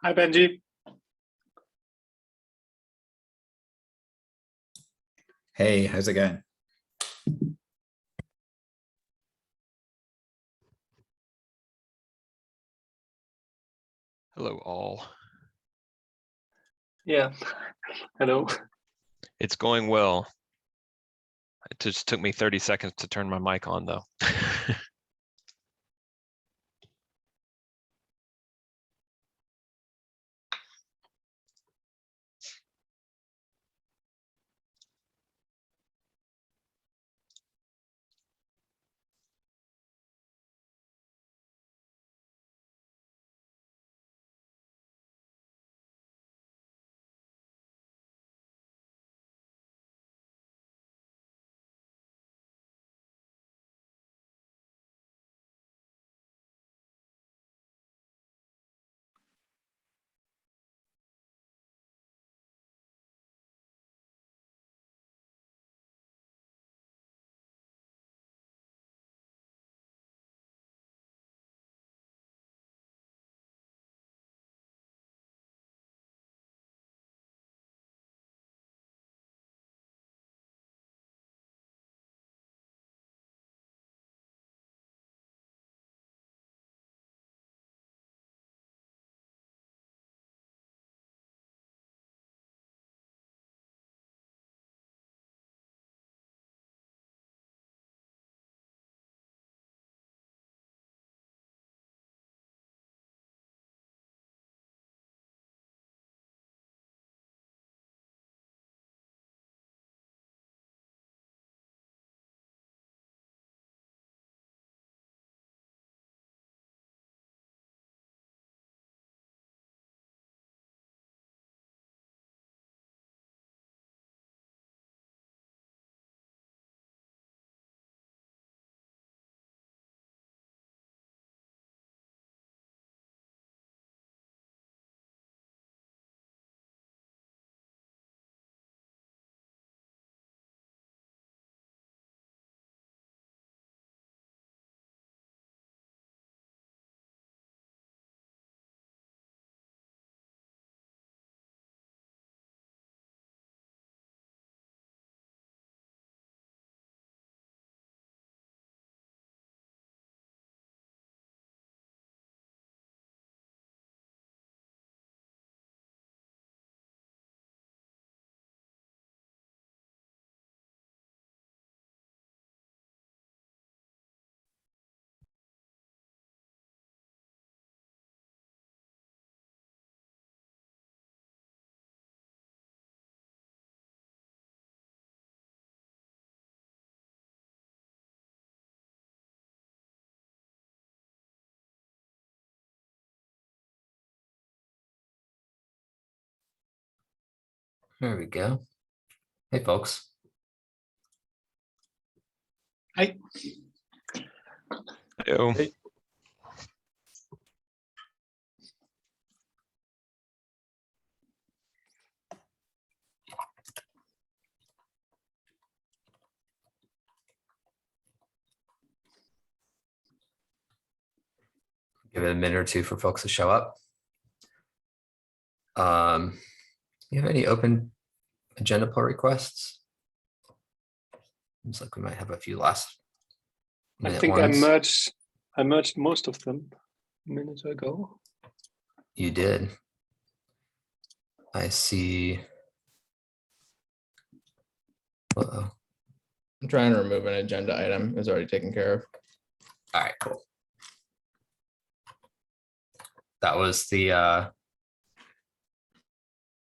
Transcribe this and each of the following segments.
Hi, Benji. Hey, how's it going? Hello, all. Yeah. Hello. It's going well. It just took me 30 seconds to turn my mic on, though. There we go. Hey, folks. Hi. Yo. Hey. Give it a minute or two for folks to show up. You have any open agenda pull requests? Seems like we might have a few last I minute think ones. I merged most of them a minute ago. You did. I see. Uh-oh. I'm trying to remove an agenda item. It's already taken care of. All right, cool. That was the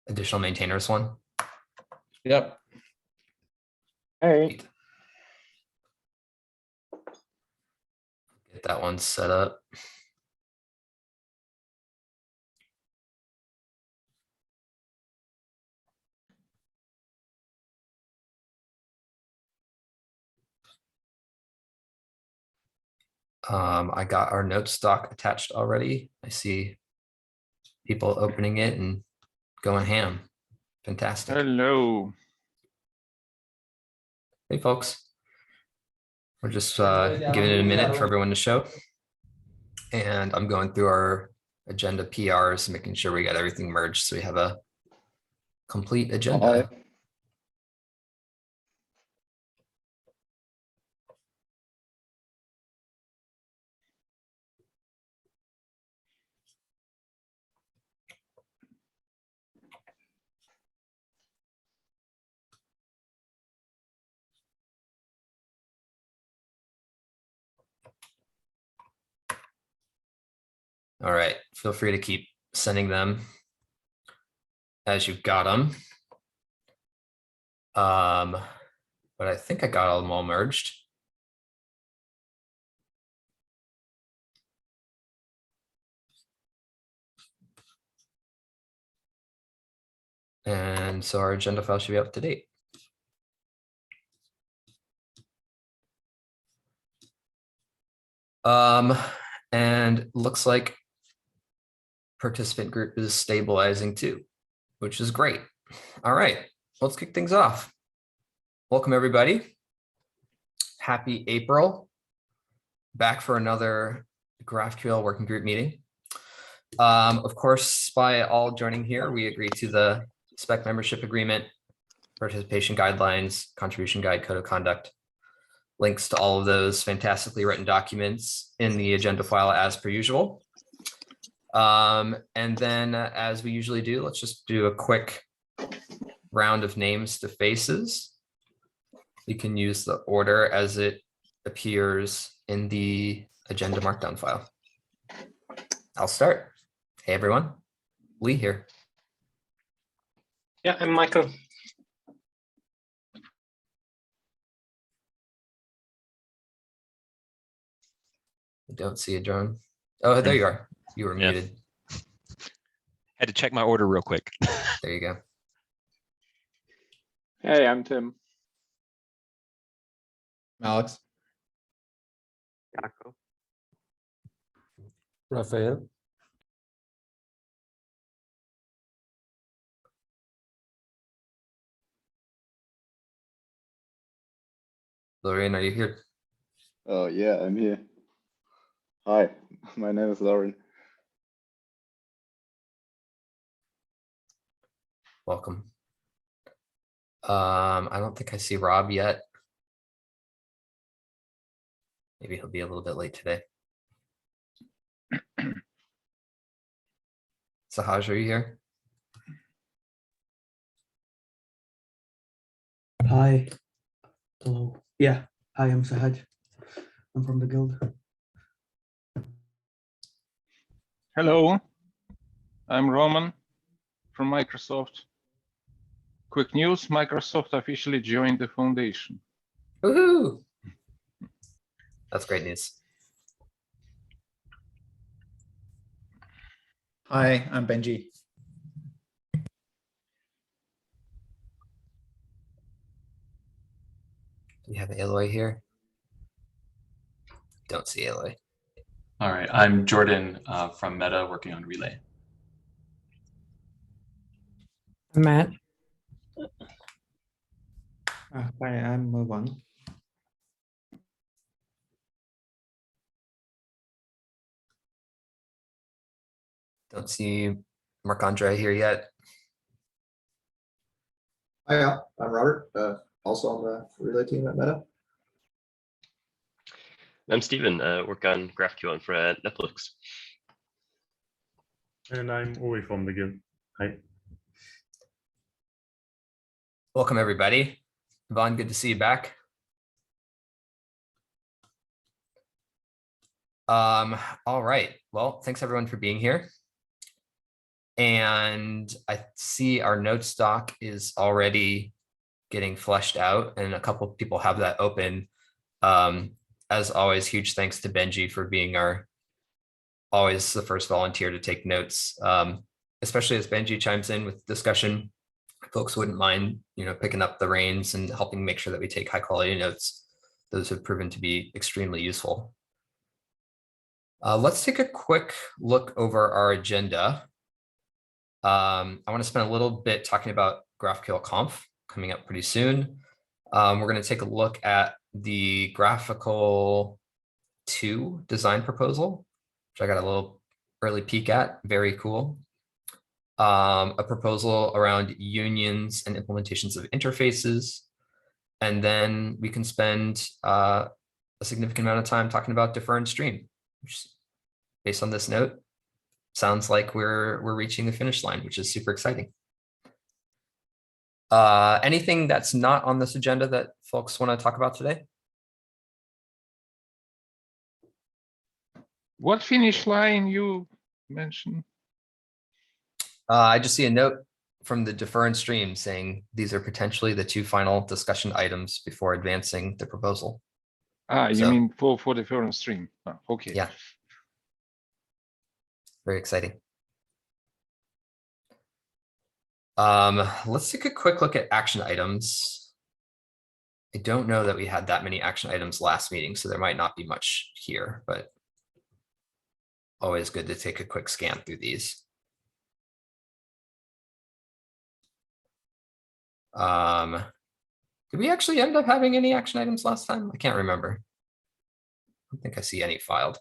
additional maintainers one. Yep. Hey. Get that one set up. I got our note stock attached already. I see people opening it and going ham. Fantastic. Hello. Hey, folks. We're just giving it a minute for everyone to show. And I'm going through our agenda PRs, making sure we got everything merged so we have a complete agenda. Hi. All right, feel free to keep sending them as you've got them. But I think I got them all merged. And so our agenda file should be up to date. And looks like participant group is stabilizing too, which is great. All right, let's kick things off. Welcome everybody. Happy April. Back for another GraphQL working group meeting. Of course, by all joining here, we agree to the spec membership agreement, participation guidelines, contribution guide, code of conduct. Links to all of those fantastically written documents in the agenda file as per usual. And then as we usually do, let's just do a quick round of names to faces. You can use the order as it appears in the agenda markdown file. I'll start. Hey, everyone. Lee here. Yeah, I'm Michael. I don't see a drone. Oh, there you are. You were Yeah. muted. Had to check my order real quick. There you go. Hey, I'm Tim. Alex, Jaco. Raphael. Lorraine, are you here? Oh yeah, I'm here. Hi, my name is Lauren. Welcome. I don't think I see Rob yet. Maybe he'll be a little bit late today. Sahaj, are you here? Hi. Hello. Yeah. Hi, I'm Sahaj. I'm from the guild. Hello, I'm Roman from Microsoft. Quick news, Microsoft officially joined the foundation. Woohoo! That's great news. Hi, I'm Benji. Do we have Aloy here? Don't see Aloy. All right, I'm Jordan from Meta working on Relay. Matt. Hi, I'm One. Don't see Marc-Andre here yet. Hi, I'm Robert, also on the Relay team at Meta. I'm Steven, work on GraphQL for Netflix. And I'm Uri from the guild. Hi. Welcome, everybody. Vaughn, good to see you back. All right. Well, thanks everyone for being here. And I see our notes doc is already getting fleshed out and a couple of people have that open. As always, huge thanks to Benji for being always the first volunteer to take notes, especially as Benji chimes in with discussion. Folks wouldn't mind, picking up the reins and helping make sure that we take high quality notes. Those have proven to be extremely useful. Let's take a quick look over our agenda. I want to spend a little bit talking about GraphQL Conf coming up pretty soon. We're going to take a look at the graphical 2 design proposal, which I got a little early peek at. Very cool. A proposal around unions and implementations of interfaces. And then we can spend a significant amount of time talking about defer and stream, which based on this note, sounds like we're reaching the finish line, which is super exciting. Anything that's not on this agenda that folks want to talk about today? What finish line you mentioned? I just see a note from the defer and stream saying these are potentially the 2 final discussion items before advancing the proposal. You mean for the first stream? Okay. Yeah. Very exciting. Let's take a quick look at action items. I don't know that we had that many action items last meeting, so there might not be much here, but always good to take a quick scan through these. Did we actually end up having any action items last time? I can't remember. I don't think I see any filed.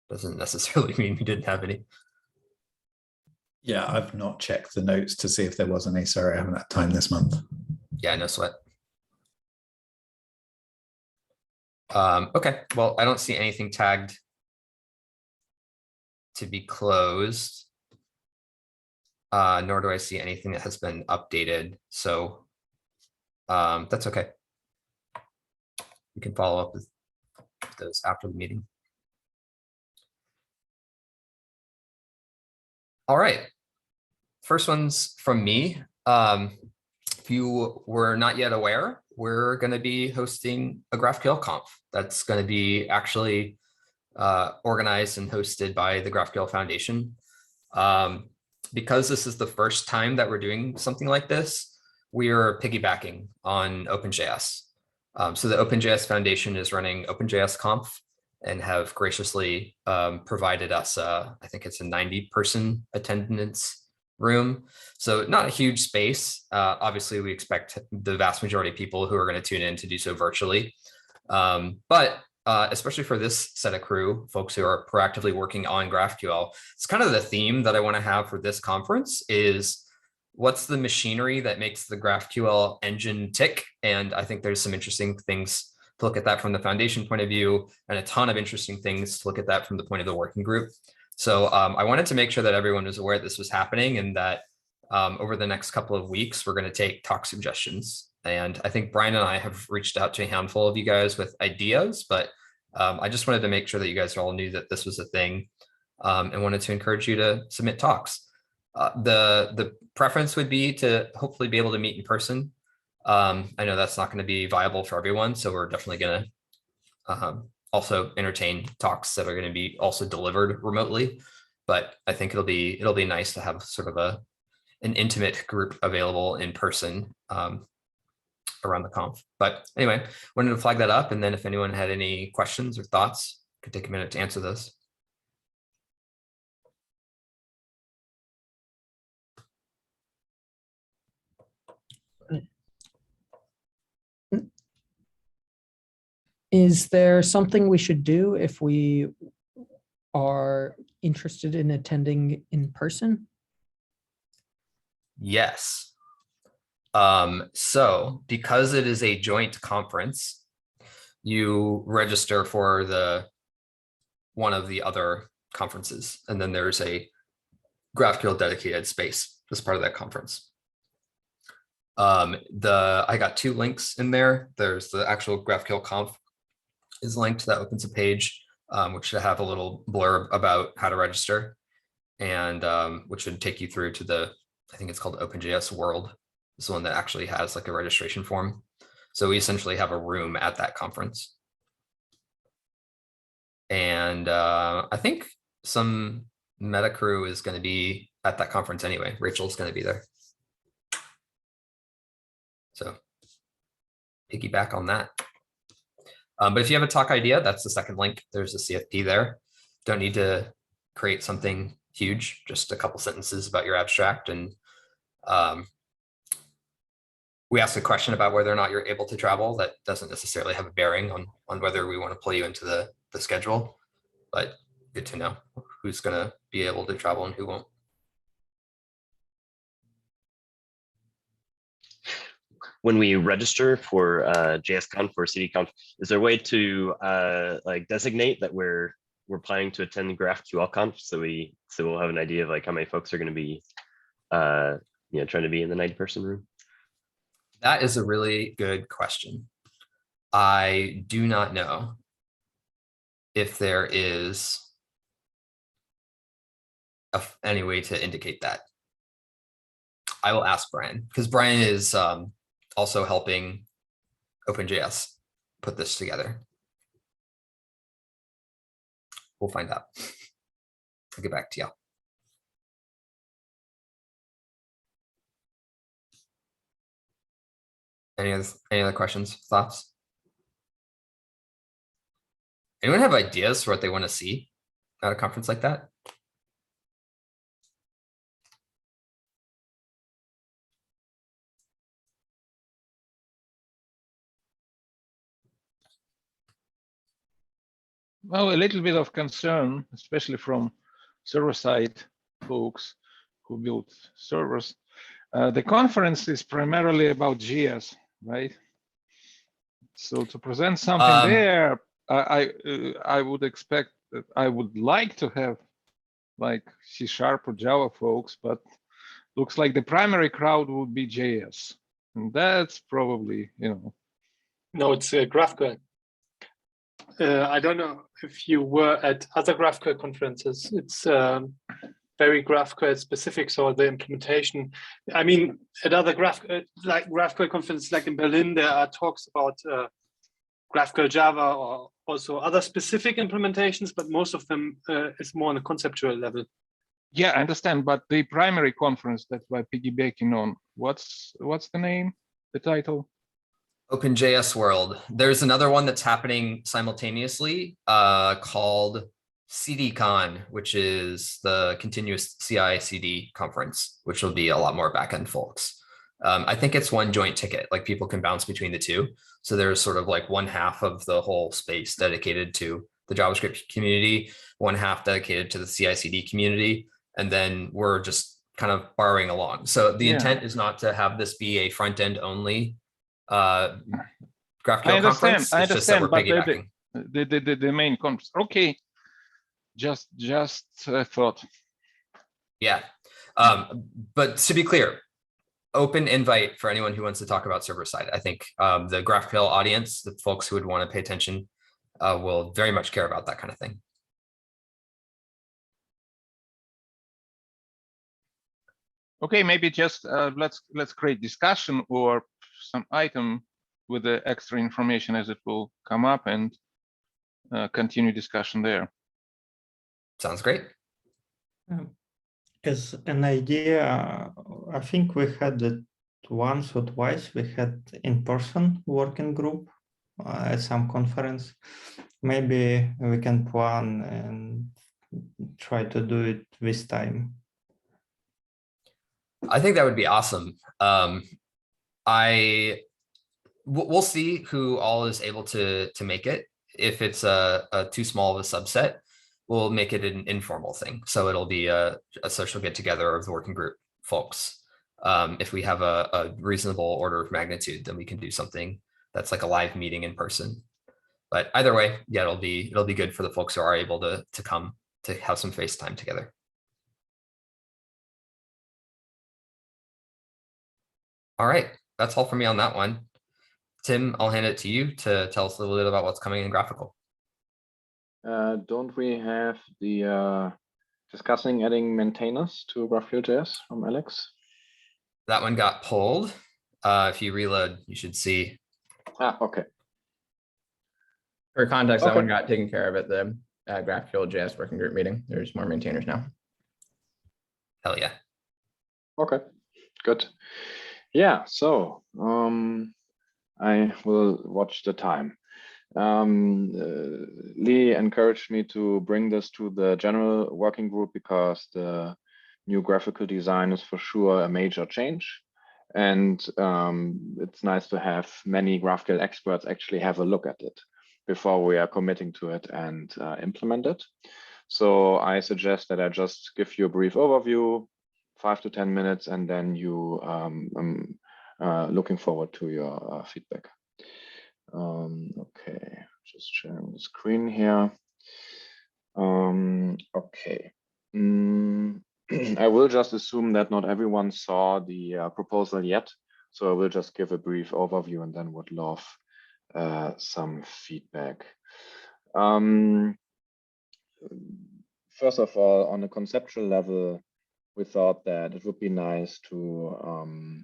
Doesn't necessarily mean we didn't have any. Yeah, I've not checked the notes to see if there was any. Sorry, I haven't had time this month. Yeah, no sweat. Okay, well, I don't see anything tagged to be closed. Nor do I see anything that has been updated. So that's okay. We can follow up with those after the meeting. All right. First one's from me. If you were not yet aware, we're going to be hosting a GraphQL conf. That's going to be actually organized and hosted by the GraphQL Foundation. Because this is the first time that we're doing something like this, we are piggybacking on OpenJS. So the OpenJS Foundation is running OpenJS Conf and have graciously provided us, I think it's a 90-person attendance room. So not a huge space. Obviously, we expect the vast majority of people who are going to tune in to do so virtually. But especially for this set of crew, folks who are proactively working on GraphQL, it's kind of the theme that I want to have for this conference is what's the machinery that makes the GraphQL engine tick? And I think there's some interesting things to look at that from the foundation point of view, and a ton of interesting things to look at that from the point of the working group. So I wanted to make sure that everyone was aware this was happening, and that over the next couple of weeks, we're going to take talk suggestions. And I think Brian and I have reached out to a handful of you guys with ideas, but I just wanted to make sure that you guys all knew that this was a thing, and wanted to encourage you to submit talks. The preference would be to hopefully be able to meet in person. I know that's not going to be viable for everyone, so we're definitely going to also entertain talks that are going to be also delivered remotely. But I think it'll be nice to have sort of an intimate group available in person around the conf. But anyway, wanted to flag that up, and then if anyone had any questions or thoughts, could take a minute to answer those. Is there something we should do if we are interested in attending in person? Yes. So because it is a joint conference, you register for one of the other conferences, and then there's a GraphQL dedicated space as part of that conference. I got 2 links in there. There's the actual GraphQL conf is linked, that opens a page which should have a little blurb about how to register, and which should take you through to I think it's called OpenJS World. It's the one that actually has like a registration form. So we essentially have a room at that conference. And I think some meta crew is going to be at that conference anyway. Rachel's going to be there. So piggyback on that. But if you have a talk idea, that's the second link. There's a CFP there. Don't need to create something huge, just a couple sentences about your abstract. And we asked a question about whether or not you're able to travel. That doesn't necessarily have a bearing on whether we want to pull you into the schedule. But good to know who's gonna be able to travel and who won't. When we register for JSConf or CDConf, is there a way to like designate that we're planning to attend the GraphQL conf, so we'll have an idea of like how many folks are going to be trying to be in the 90-person room? That is a really good question. I do not know if there is any way to indicate that. I will ask Brian, because Brian is also helping OpenJS put this together. We'll find out. I'll get back to you. Any other questions, thoughts? Anyone have ideas for what they want to see at a conference like that? Well, a little bit of concern, especially from server-side folks who build servers. The conference is primarily about GS, right? So to present something there, I would expect that I would like to have like C# or Java folks, but looks like the primary crowd would be JS, and that's probably, No, it's GraphQL. I don't know if you were at other GraphQL conferences. It's very GraphQL specific, so the implementation. I mean, at other GraphQL conferences, like in Berlin, there are talks about GraphQL Java or also other specific implementations, but most of them is more on a conceptual level. Yeah, I understand, but the primary conference that we're piggybacking on, what's the name, the title? OpenJS World. There's another one that's happening simultaneously called CDCon, which is the continuous CI/CD conference, which will be a lot more backend folks. I think it's one joint ticket, like people can bounce between the two. So there's sort of like one half of the whole space dedicated to the JavaScript community, one half dedicated to the CI/CD community, and then we're just kind of borrowing along. So the intent is not to have this be a front end only GraphQL conference. I it's just that understand, we're piggybacking. but the main conference. Okay, just a thought. Yeah, but to be clear, open invite for anyone who wants to talk about server side. I think the GraphQL audience, the folks who would want to pay attention, will very much care about that kind of thing. Okay, maybe just let's create discussion or some item with the extra information as it will come up, and continue discussion there. Sounds great. As an idea, I think we had it once or twice. We had in-person working group at some conference. Maybe we can plan and try to do it this time. I think that would be awesome. We'll see who all is able to make it. If it's a too small of a subset, we'll make it an informal thing. So it'll be a social get together of the working group folks. If we have a reasonable order of magnitude, then we can do something that's like a live meeting in person. But either way, yeah, it'll be good for the folks who are able to come to have some FaceTime together. All right, that's all for me on that one. Tim, I'll hand it to you to tell us a little bit about what's coming in graphical. Don't we have the discussing adding maintainers to GraphQL.js from Alex? That one got pulled. If you reload, you should see. Okay. For context, that one got taken care of at the GraphQL.js working group meeting. There's more maintainers now. Hell yeah. Okay, good. Yeah, so I will watch the time. Lee encouraged me to bring this to the general working group because the new graphical design is for sure a major change. And it's nice to have many GraphQL experts actually have a look at it before we are committing to it and implement it. So I suggest that I just give you a brief overview, 5 to 10 minutes, and then you looking forward to your feedback. Okay, just sharing the screen here. Okay. I will just assume that not everyone saw the proposal yet, so I will just give a brief overview and then would love some feedback. First of all, on a conceptual level, we thought that it would be nice to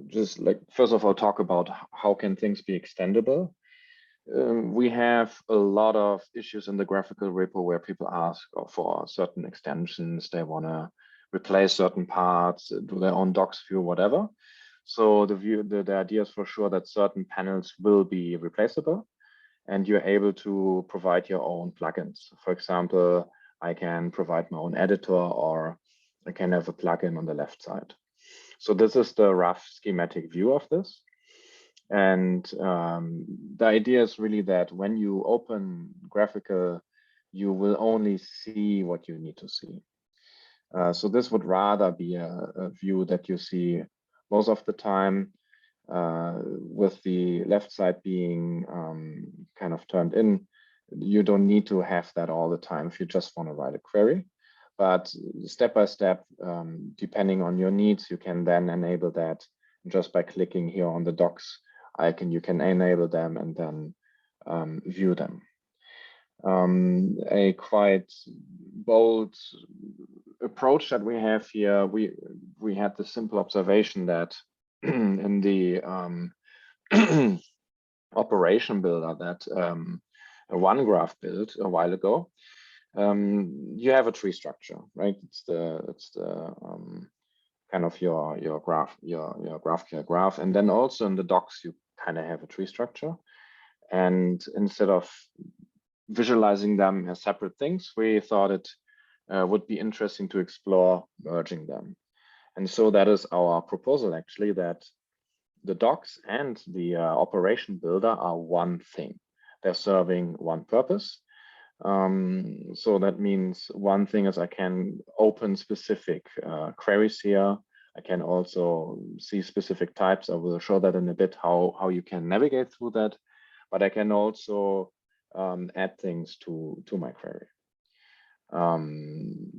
just like, first of all, talk about how can things be extendable. We have a lot of issues in the graphical repo where people ask for certain extensions. They want to replace certain parts, do their own docs view, whatever. So the idea is for sure that certain panels will be replaceable, and you're able to provide your own plugins. For example, I can provide my own editor, or I can have a plugin on the left side. So this is the rough schematic view of this. And the idea is really that when you open GraphQL, you will only see what you need to see. So this would rather be a view that you see most of the time, with the left side being kind of turned in. You don't need to have that all the time if you just want to write a query. But step by step, depending on your needs, you can then enable that just by clicking here on the docs icon. You can enable them and then view them. A quite bold approach that we have here, we had the simple observation that in the operation builder that a OneGraph built a while ago, you have a tree structure, right? It's the kind of your GraphQL graph, and then also in the docs you kind of have a tree structure. And instead of visualizing them as separate things, we thought it would be interesting to explore merging them. And so that is our proposal, actually, that the docs and the operation builder are one thing. They're serving one purpose. So that means one thing is I can open specific queries here. I can also see specific types. I will show that in a bit, how you can navigate through that. But I can also add things to my query.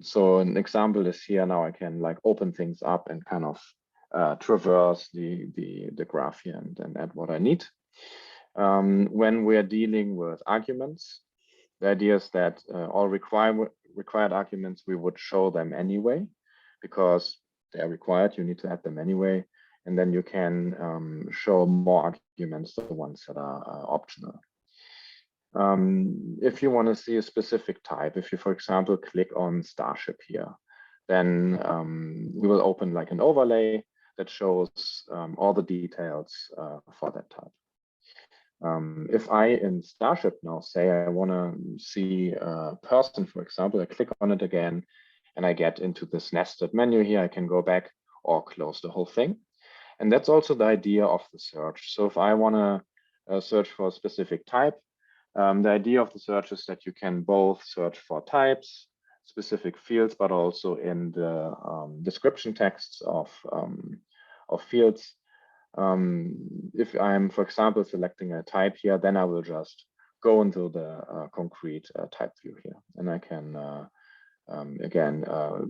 So an example is here. Now I can like open things up and kind of traverse the graph here and add what I need. When we're dealing with arguments, the idea is that all required arguments, we would show them anyway, because they're required. You need to add them anyway. And then you can show more arguments, the ones that are optional. If you want to see a specific type, if you, for example, click on Starship here, then we will open like an overlay that shows all the details for that type. If I in Starship now say I want to see a person, for example, I click on it again and I get into this nested menu here. I can go back or close the whole thing. And that's also the idea of the search. So if I want to search for a specific type, the idea of the search is that you can both search for types, specific fields, but also in the description texts of fields. If I'm, for example, selecting a type here, then I will just go into the concrete type view here. And I can, again,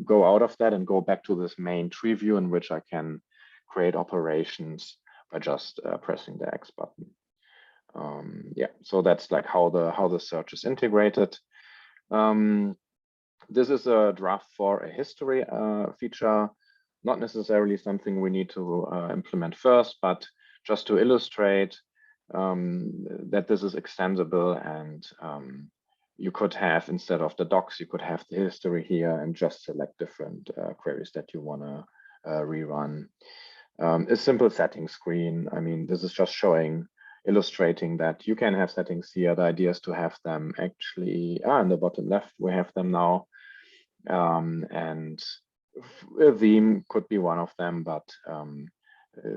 go out of that and go back to this main tree view in which I can create operations by just pressing the X button. Yeah, so that's like how the search is integrated. This is a draft for a history feature, not necessarily something we need to implement first, but just to illustrate that this is extensible, and you could have, instead of the docs, you could have the history here and just select different queries that you want to rerun. A simple settings screen. I mean, this is just illustrating that you can have settings here. The idea is to have them actually, in the bottom left, we have them now. And a theme could be one of them, but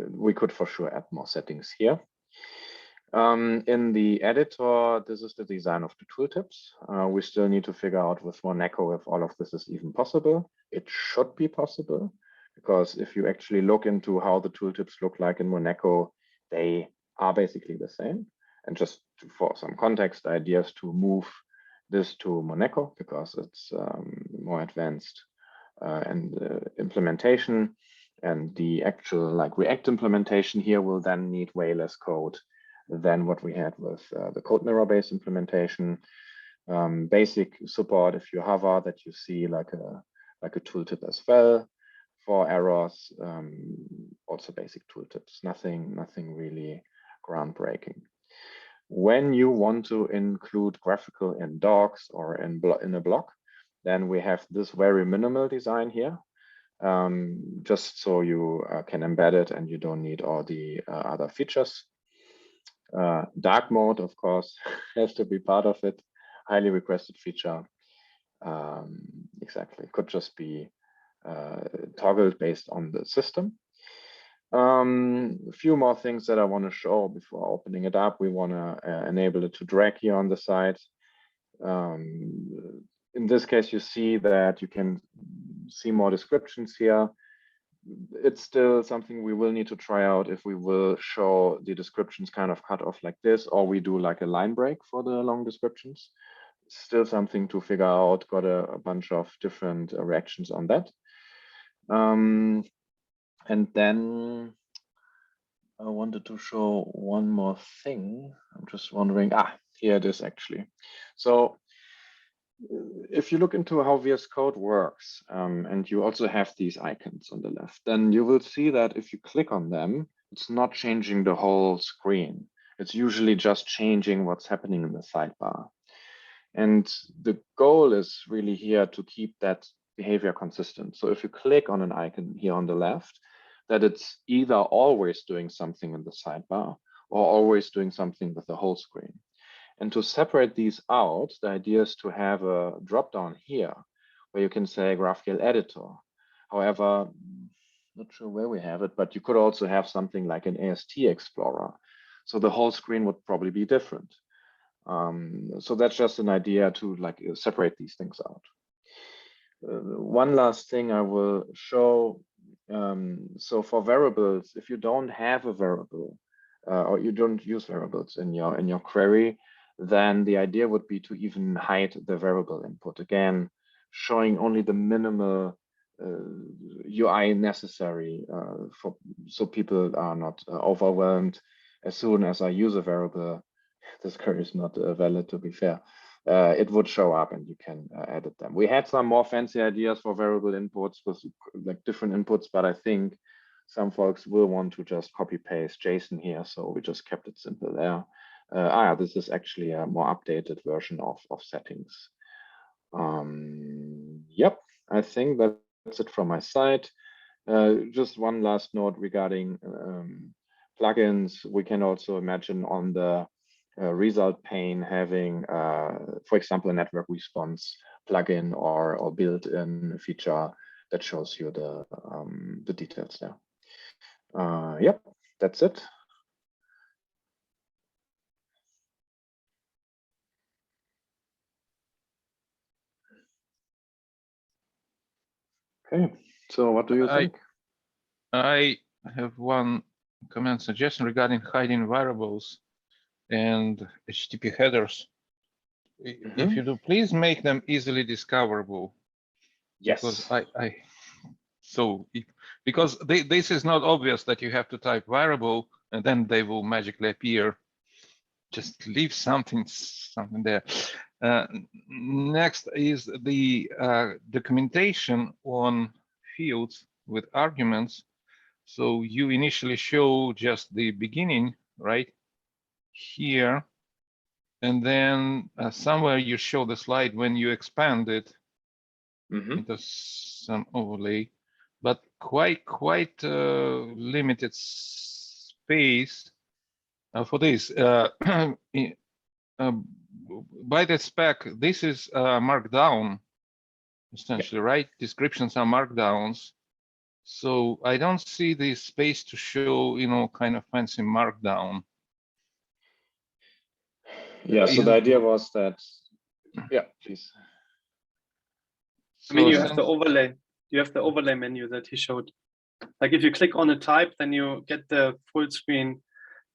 we could for sure add more settings here. In the editor, this is the design of the tooltips. We still need to figure out with Monaco if all of this is even possible. It should be possible, because if you actually look into how the tooltips look like in Monaco, they are basically the same. And just for some context, the idea is to move this to Monaco because it's more advanced and implementation. And the actual like React implementation here will then need way less code than what we had with the code mirror based implementation. Basic support if you hover, that you see like a tooltip as well for errors. Also basic tooltips, nothing really groundbreaking. When you want to include graphical in docs or in a block, then we have this very minimal design here, just so you can embed it and you don't need all the other features. Dark mode, of course, has to be part of it. Highly requested feature. Exactly, could just be toggled based on the system. A few more things that I want to show before opening it up. We want to enable it to drag here on the side. In this case, you see that you can see more descriptions here. It's still something we will need to try out if we will show the descriptions kind of cut off like this, or we do like a line break for the long descriptions. Still something to figure out. Got a bunch of different reactions on that. And then I wanted to show one more thing. I'm just wondering, here it is actually. So if you look into how VS Code works, and you also have these icons on the left, then you will see that if you click on them, it's not changing the whole screen. It's usually just changing what's happening in the sidebar. And the goal is really here to keep that behavior consistent. So if you click on an icon here on the left, that it's either always doing something in the sidebar or always doing something with the whole screen. And to separate these out, the idea is to have a drop-down here where you can say GraphQL editor. However, not sure where we have it, but you could also have something like an AST explorer. So the whole screen would probably be different. So that's just an idea to like separate these things out. One last thing I will show. So for variables, if you don't have a variable or you don't use variables in your query, then the idea would be to even hide the variable input. Again, showing only the minimal UI necessary so people are not overwhelmed. As soon as I use a variable, this query is not valid, to be fair. It would show up and you can edit them. We had some more fancy ideas for variable inputs with like different inputs, but I think some folks will want to just copy paste JSON here. So we just kept it simple there. This is actually a more updated version of settings. Yep, I think that's it from my side. Just one last note regarding plugins. We can also imagine on the result pane having, for example, a network response plugin or built-in feature that shows you the details there. Yep, that's it. Okay, so what do you think? I have one comment suggestion regarding hiding variables and HTTP headers. If you do, please make them easily discoverable. Yes. Because this is not obvious that you have to type variable and then they will magically appear. Just leave something there. Next is the documentation on fields with arguments. So you initially show just the beginning right here, and then somewhere you show the slide when you expand it into some overlay, but quite limited space for this. By the spec, this is markdown, essentially, right? Descriptions are markdowns. So I don't see the space to show, kind of fancy markdown. Yeah, so the idea was that, yeah, please. I mean, So you have the since- overlay. You have the overlay menu that he showed. Like if you click on a type, then you get the full screen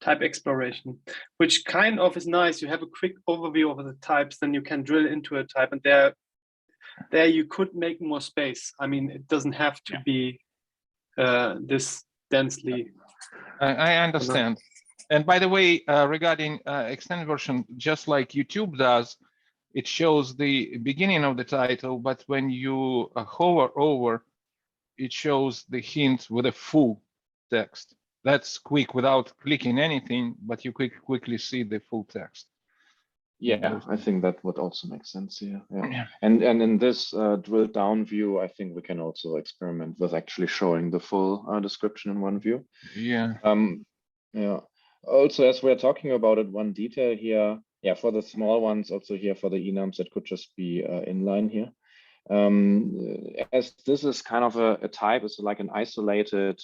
type exploration, which kind of is nice. You have a quick overview of the types, then you can drill into a type, and there you could make more space. I mean, it doesn't have to be this densely. I understand. And by the way, regarding extended version, just like YouTube does, it shows the beginning of the title, but when you hover over, it shows the hint with a full text. That's quick without clicking anything, but you quickly see the full text. Yeah, I think that would also make sense here. Yeah. And in this drill down view, I think we can also experiment with actually showing the full description in one view. Yeah. Yeah. Also, as we're talking about it, one detail here, yeah, for the small ones, also here for the enums, that could just be inline here. As this is kind of a type, it's like an isolated,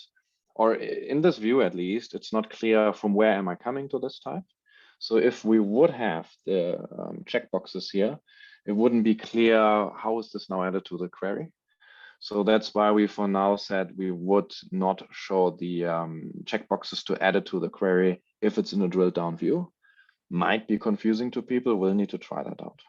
or in this view at least, it's not clear from where am I coming to this type. So if we would have the checkboxes here, it wouldn't be clear how is this now added to the query. So that's why we for now said we would not show the checkboxes to add it to the query if it's in a drill down view. Might be confusing to people, we'll need to try that out.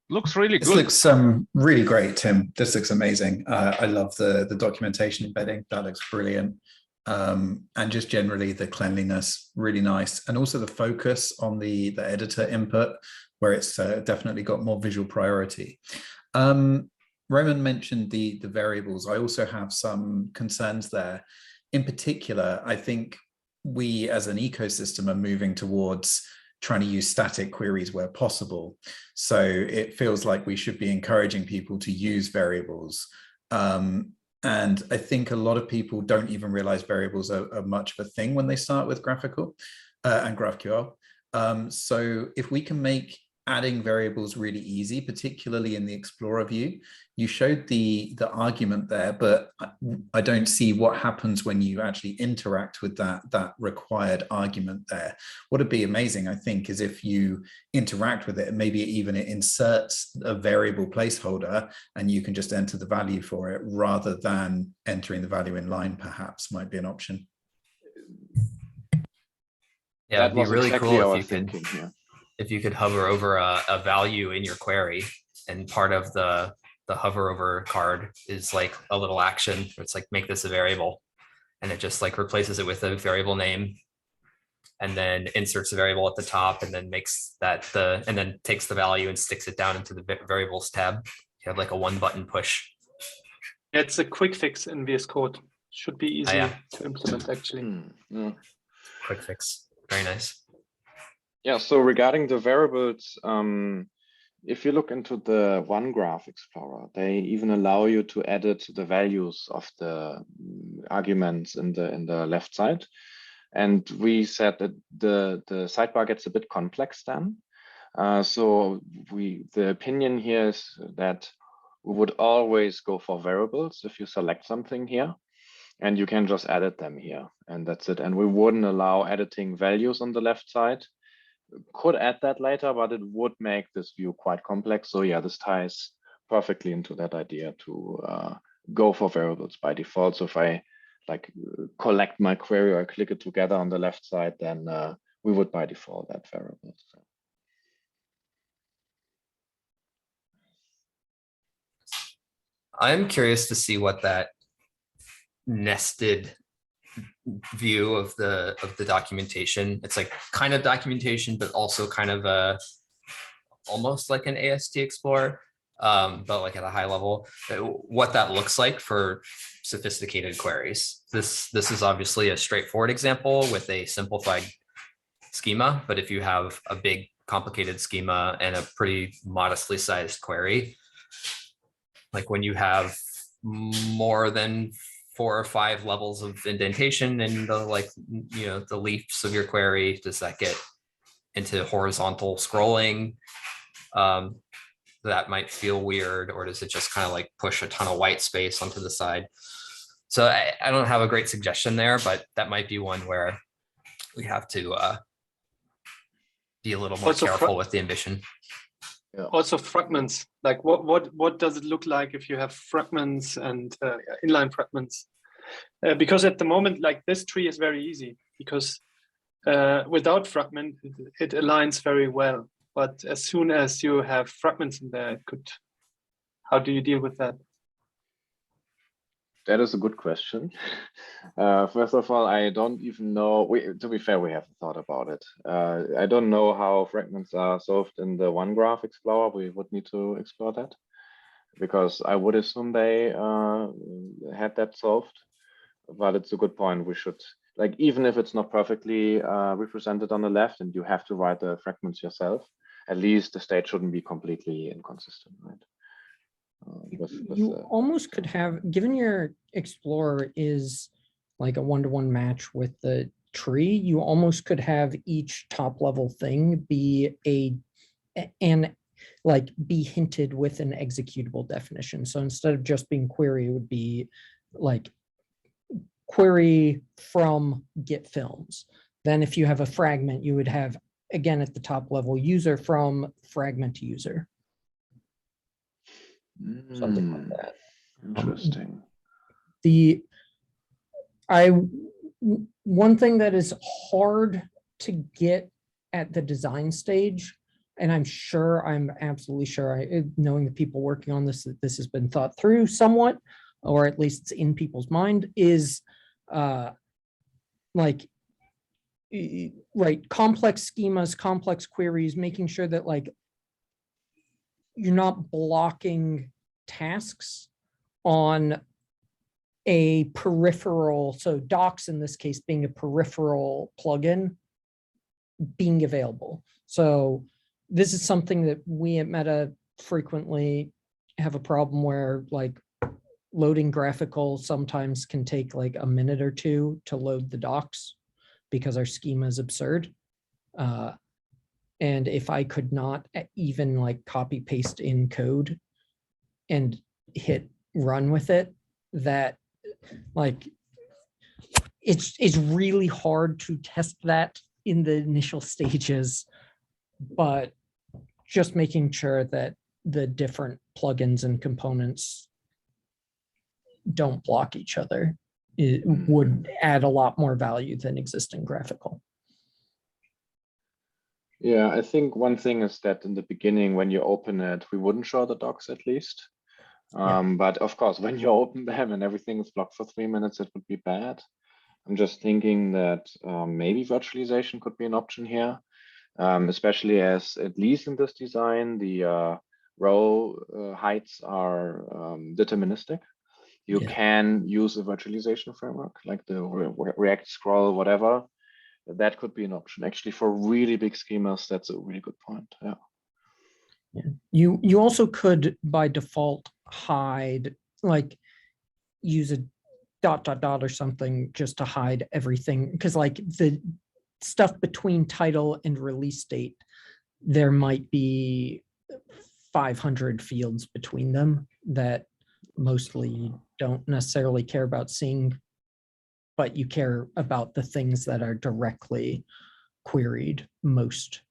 Looks really This good. looks really great, Tim. This looks amazing. I love the documentation embedding. That looks brilliant. And just generally the cleanliness, really nice. And also the focus on the editor input, where it's definitely got more visual priority. Roman mentioned the variables. I also have some concerns there. In particular, I think we as an ecosystem are moving towards trying to use static queries where possible. So it feels like we should be encouraging people to use variables. And I think a lot of people don't even realize variables are much of a thing when they start with graphical and GraphQL. So if we can make adding variables really easy, particularly in the Explorer view, you showed the argument there, but I don't see what happens when you actually interact with that required argument there. What would be amazing, I think, is if you interact with it and maybe even it inserts a variable placeholder and you can just enter the value for it rather than entering the value in line, perhaps might be an option. Yeah, it'd be really exactly cool our if you could, thinking here. if you could hover over a value in your query, and part of the hover over card is like a little action. It's like, make this a variable, and it just like replaces it with a variable name, and then inserts a variable at the top, and then makes that and then takes the value and sticks it down into the variables tab. You have like a one button push. It's a quick fix in VS Code. Should be easy to implement actually. Yeah. Quick fix, very nice. Yeah, so regarding the variables, if you look into the OneGraph Explorer, they even allow you to edit the values of the arguments in the left side. And we said that the sidebar gets a bit complex then. So the opinion here is that we would always go for variables if you select something here. And you can just edit them here, and that's it. And we wouldn't allow editing values on the left side. Could add that later, but it would make this view quite complex. So yeah, this ties perfectly into that idea to go for variables by default. So if I like collect my query or click it together on the left side, then we would by default add variables. So. I'm curious to see what that nested view of the documentation. It's like kind of documentation, but also kind of a almost like an AST Explorer, but like at a high level, what that looks like for sophisticated queries. This is obviously a straightforward example with a simplified schema, but if you have a big complicated schema and a pretty modestly sized query, like when you have more than 4 or 5 levels of indentation in the the leaves of your query, does that get into horizontal scrolling? That might feel weird, or does it just kind of like push a ton of white space onto the side? So I don't have a great suggestion there, but that might be one where we have to be a little more Also careful with the ambition. Also fragments, like what does it look like if you have fragments and inline fragments? Because at the moment, like this tree is very easy because without fragment, it aligns very well. But as soon as you have fragments in there, it could, how do you deal with that? That is a good question. First of all, I don't even know, to be fair, we haven't thought about it. I don't know how fragments are solved in the One Graph Explorer. We would need to explore that because I would assume they had that solved, but it's a good point. We should, like, even if it's not perfectly represented on the left and you have to write the fragments yourself, at least the state shouldn't be completely inconsistent, right? You almost could have, given your Explorer is like a one-to-one match with the tree, you almost could have each top level thing be be hinted with an executable definition. So instead of just being query, it would be like query from get films. Then if you have a fragment, you would have, again, at the top level, user from fragment to user. Something like that. Interesting. One thing that is hard to get at the design stage, and I'm absolutely sure, knowing the people working on this, that this has been thought through somewhat, or at least it's in people's mind, is complex schemas, complex queries, making sure that like you're not blocking tasks on a peripheral, so docs in this case being a peripheral plugin being available. So this is something that we at Meta frequently have a problem where like loading graphical sometimes can take like a minute or two to load the docs because our schema is absurd. And if I could not even like copy paste in code and hit run with it, that like it's really hard to test that in the initial stages, but just making sure that the different plugins and components don't block each other, it would add a lot more value than existing graphical. Yeah, I think one thing is that in the beginning, when you open it, we wouldn't show the docs at least. But of course, when you open them and everything is blocked for 3 minutes, it would be bad. I'm just thinking that maybe virtualization could be an option here, especially as, at least in this design, the row heights are deterministic. You can use a virtualization framework like the React scroll, whatever. That could be an option. Actually, for really big schemas, that's a really good point. Yeah. You also could by default hide, like use a ... or something just to hide everything, because like the stuff between title and release date, there might be 500 fields between them that mostly don't necessarily care about seeing, but you care about the things that are directly queried most.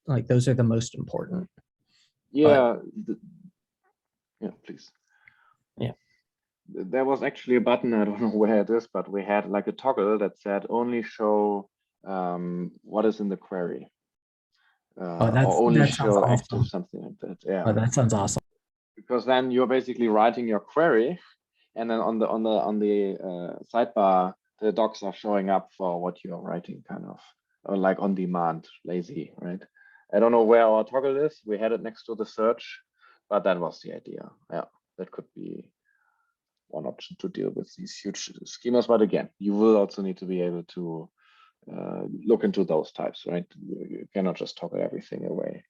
Like those are the most important. Yeah. Yeah, please. Yeah. There was actually a button, I don't know where it is, but we had like a toggle that said only show what is in the query. Or only show active, something like that. Yeah. Oh, that sounds awesome. Because then you're basically writing your query, and then on the sidebar, the docs are showing up for what you're writing, kind of, or like on demand, lazy, right? I don't know where our toggle is. We had it next to the search, but that was the idea. Yeah, that could be one option to deal with these huge schemas. But again, you will also need to be able to look into those types, right? You cannot just toggle everything away.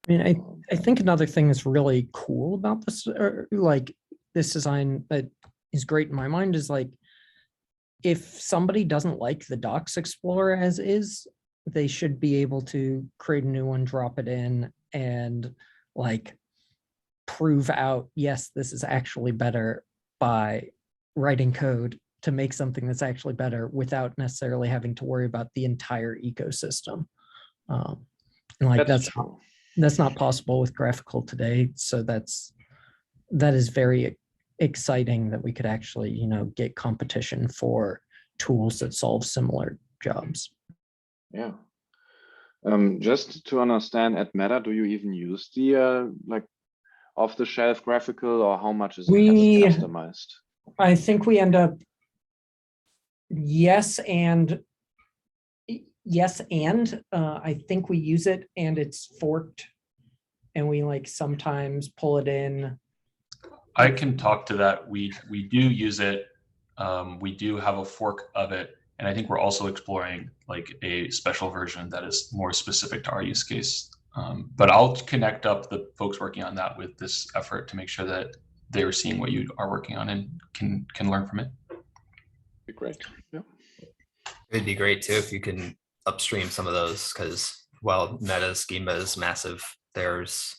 I mean, I think another thing that's really cool about this, or like this design that is great in my mind, is like if somebody doesn't like the Docs Explorer as is, they should be able to create a new one, drop it in, and like prove out, yes, this is actually better by writing code to make something that's actually better without necessarily having to worry about the entire ecosystem. And like that's not possible with graphical today. So that is very exciting that we could actually, you know, get competition for tools that solve similar jobs. Yeah. Just to understand, at Meta, do you even use the like off-the-shelf graphical, or how much is it customized? I think we end up yes, and I think we use it and it's forked, and we like sometimes pull it in. I can talk to that. We do use it. We do have a fork of it, and I think we're also exploring like a special version that is more specific to our use case. But I'll connect up the folks working on that with this effort to make sure that they're seeing what you are working on and can learn from it. Be great. Yeah. It'd be great too if you can upstream some of those, because while meta schema is massive, there's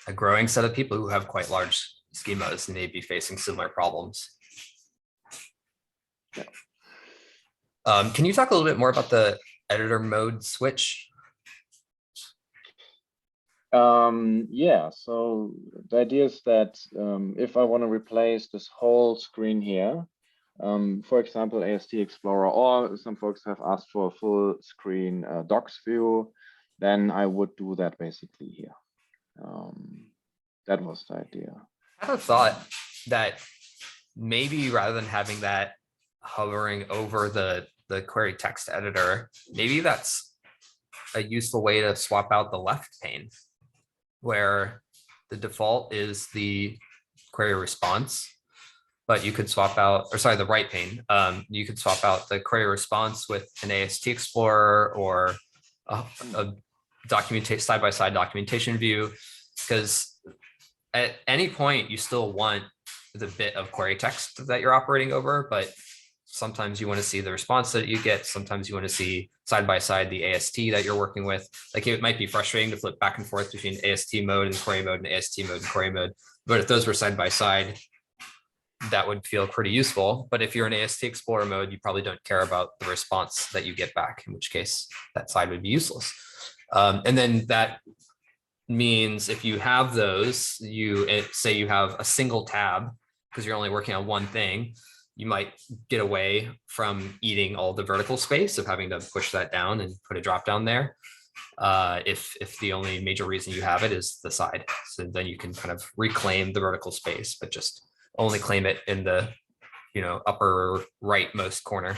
a growing set of people who have quite large schemas and they'd be facing similar problems. Yeah. Can you talk a little bit more about the editor mode switch? Yeah, so the idea is that if I want to replace this whole screen here, for example, AST Explorer, or some folks have asked for a full screen docs view, then I would do that basically here. That was the idea. I have a thought that maybe rather than having that hovering over the query text editor, maybe that's a useful way to swap out the left pane, where the default is the query response, but you could swap out, or sorry, the right pane. You could swap out the query response with an AST Explorer or a side-by-side documentation view, because at any point you still want the bit of query text that you're operating over, but sometimes you want to see the response that you get. Sometimes you want to see side-by-side the AST that you're working with. Like it might be frustrating to flip back and forth between AST mode and query mode and AST mode and query mode. But if those were side-by-side, that would feel pretty useful. But if you're in AST Explorer mode, you probably don't care about the response that you get back, in which case that side would be useless. And then that means if you have those, say you have a single tab because you're only working on one thing, you might get away from eating all the vertical space of having to push that down and put a drop down there. If the only major reason you have it is the side. So then you can kind of reclaim the vertical space, but just only claim it in the upper rightmost corner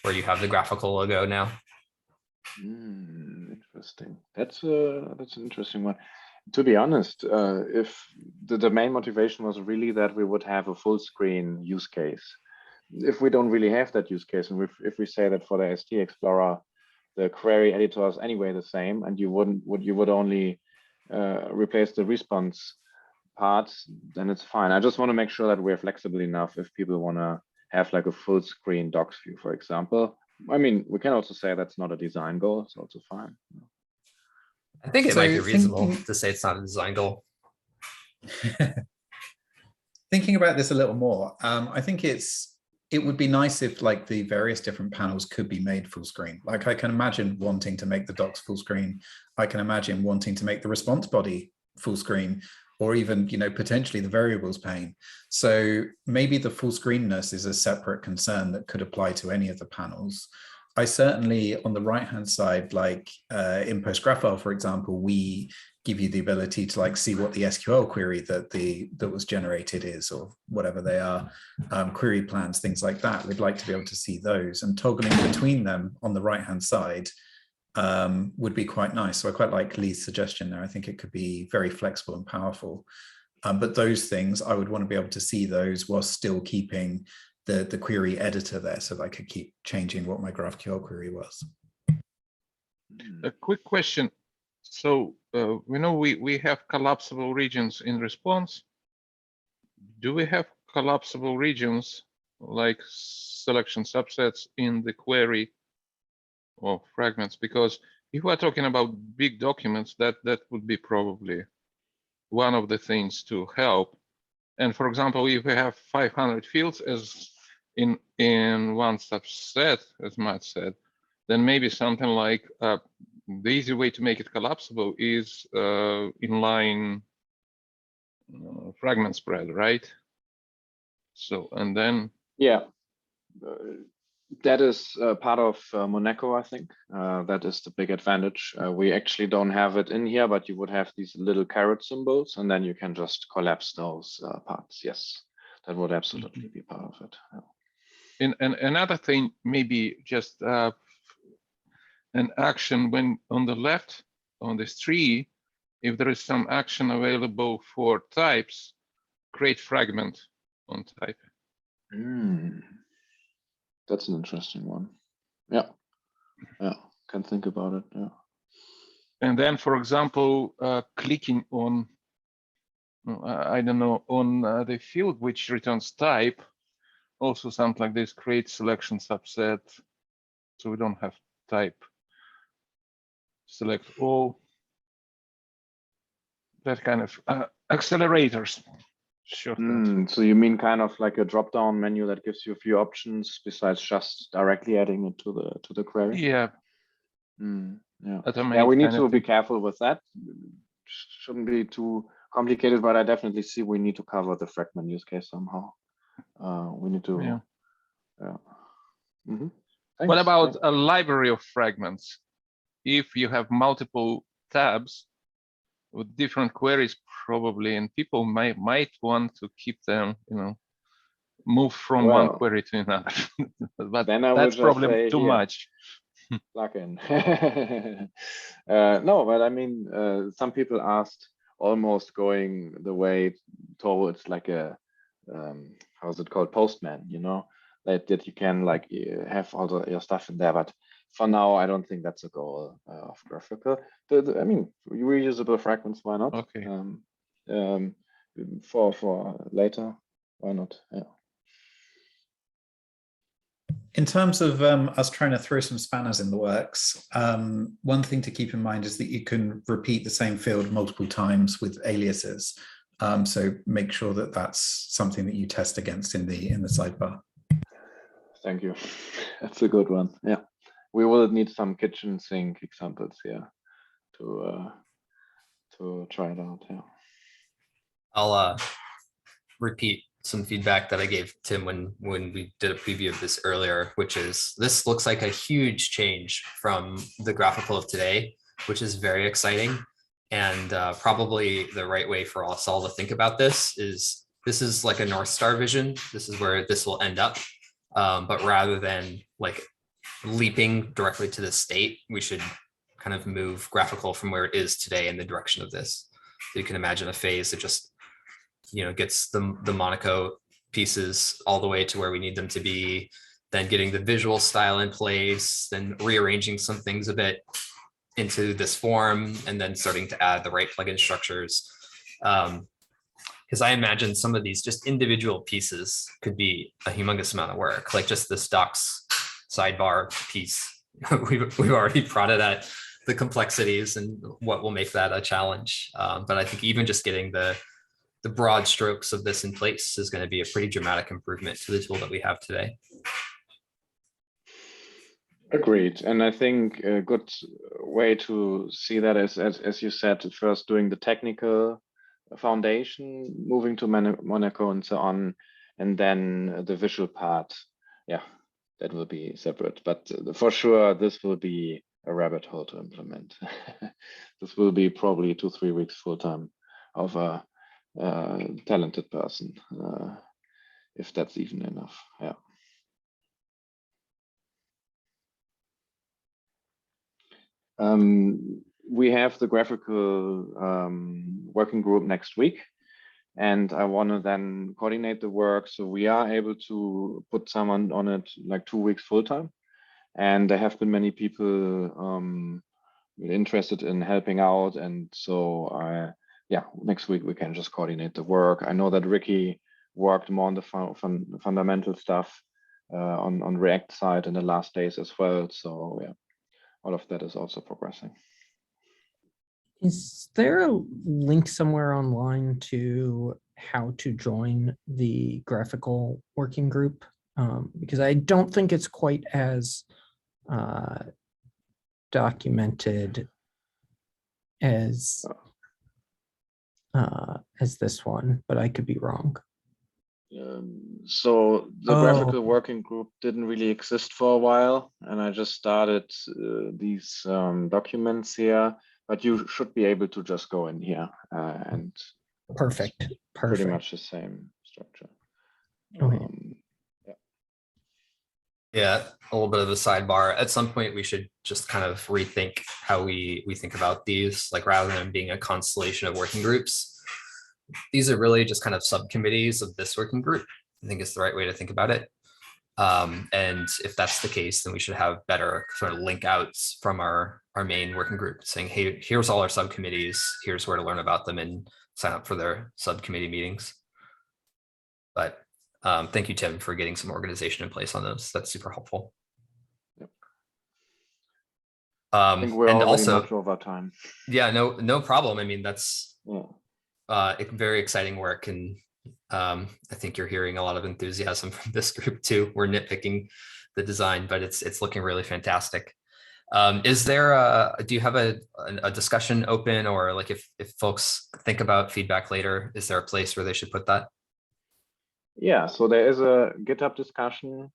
where you have the graphical logo now. Interesting. That's an interesting one. To be honest, if the main motivation was really that we would have a full screen use case, if we don't really have that use case, and if we say that for the AST Explorer, the query editor is anyway the same, and you would only replace the response parts, then it's fine. I just want to make sure that we're flexible enough if people want to have like a full screen docs view, for example. I mean, we can also say that's not a design goal. It's also fine. I think it might be reasonable to say it's not a design goal. Thinking about this a little more, I think it would be nice if like the various different panels could be made full screen. Like I can imagine wanting to make the docs full screen. I can imagine wanting to make the response body full screen, or even, potentially the variables pane. So maybe the full screenness is a separate concern that could apply to any of the panels. I certainly, on the right-hand side, like in PostgreSQL, for example, we give you the ability to like see what the SQL query that was generated is, or whatever they are, query plans, things like that. We'd like to be able to see those, and toggling between them on the right-hand side would be quite nice. So I quite like Lee's suggestion there. I think it could be very flexible and powerful. But those things, I would want to be able to see those while still keeping the query editor there, so that I could keep changing what my GraphQL query was. A quick question. So we know we have collapsible regions in response. Do we have collapsible regions like selection subsets in the query or fragments? Because if we're talking about big documents, that would be probably one of the things to help. And for example, if we have 500 fields, as in one subset, as Matt said, then maybe something like the easy way to make it collapsible is inline fragment spread, right? So, and then yeah, that is part of Monaco, I think. That is the big advantage. We actually don't have it in here, but you would have these little caret symbols, and then you can just collapse those parts. Yes, that would absolutely be part of it. Yeah. And another thing, maybe just an action when on the left on this tree, if there is some action available for types, create fragment on type. That's an interesting one. Yeah, yeah, can think about it. Yeah. And then, for example, clicking on, I don't know, on the field which returns type, also something like this, create selection subset, so we don't have type. Select all. That kind of accelerators. Sure. So you mean kind of like a drop-down menu that gives you a few options besides just directly adding it to the query? Yeah. Yeah. Yeah, we need to be careful with that. Shouldn't be too complicated, but I definitely see we need to cover the fragment use case somehow. We need to. Yeah. What about a library of fragments? If you have multiple tabs with different queries, probably, and people might want to keep them, move from one query to another. But then that's probably too much. Plug in. No, but I mean, some people asked almost going the way towards like a how's it called, Postman, that you can like have all your stuff in there. But for now, I don't think that's a goal of GraphQL. I mean, reusable fragments, why not? Okay. For later, why not? Yeah. In terms of us trying to throw some spanners in the works, one thing to keep in mind is that you can repeat the same field multiple times with aliases. So make sure that that's something that you test against in the sidebar. Thank you. That's a good one. Yeah, we will need some kitchen sink examples here to try it out. Yeah. I'll repeat some feedback that I gave Tim when we did a preview of this earlier, which is this looks like a huge change from the GraphQL of today, which is very exciting. And probably the right way for us all to think about this is like a North Star vision. This is where this will end up. But rather than like leaping directly to the state, we should kind of move GraphQL from where it is today in the direction of this. So you can imagine a phase that just gets the Monaco pieces all the way to where we need them to be, then getting the visual style in place, then rearranging some things a bit into this form, and then starting to add the right plugin structures. Because I imagine some of these just individual pieces could be a humongous amount of work, like just this docs sidebar piece. We've already prodded at the complexities and what will make that a challenge. But I think even just getting the broad strokes of this in place is going to be a pretty dramatic improvement to the tool that we have today. Agreed. And I think a good way to see that is, as you said, first doing the technical foundation, moving to Monaco and so on, and then the visual part. Yeah, that will be separate. But for sure, this will be a rabbit hole to implement. This will be probably 2-3 weeks full time of a talented person, if that's even enough. Yeah. We have the GraphQL working group next week, and I want to then coordinate the work so we are able to put someone on it like 2 weeks full time. And there have been many people interested in helping out, and so yeah, next week we can just coordinate the work. I know that Ricky worked more on the fundamental stuff on React side in the last days as well. So yeah, all of that is also progressing. Is there a link somewhere online to how to join the GraphQL working group? because I don't think it's quite as documented as this one, but I could be wrong. So the graphical working group didn't really exist for a while, and I just started these documents here, but you should be able to just go in here and Perfect. Pretty much the same structure. Okay. Yeah, a little bit of a sidebar. At some point, we should just kind of rethink how we think about these, like rather than being a constellation of working groups. These are really just kind of subcommittees of this working group. I think it's the right way to think about it. And if that's the case, then we should have better sort of link outs from our main working group saying, hey, here's all our subcommittees, here's where to learn about them and sign up for their subcommittee meetings. But thank you, Tim, for getting some organization in place on those. That's super helpful. Yep. I think we're and already also much over time. Yeah, no problem. I mean, that's very exciting work, and I think you're hearing a lot of enthusiasm from this group too. We're nitpicking the design, but it's looking really fantastic. Is there do you have a discussion open, or like if folks think about feedback later, is there a place where they should put that? Yeah, so there is a GitHub discussion.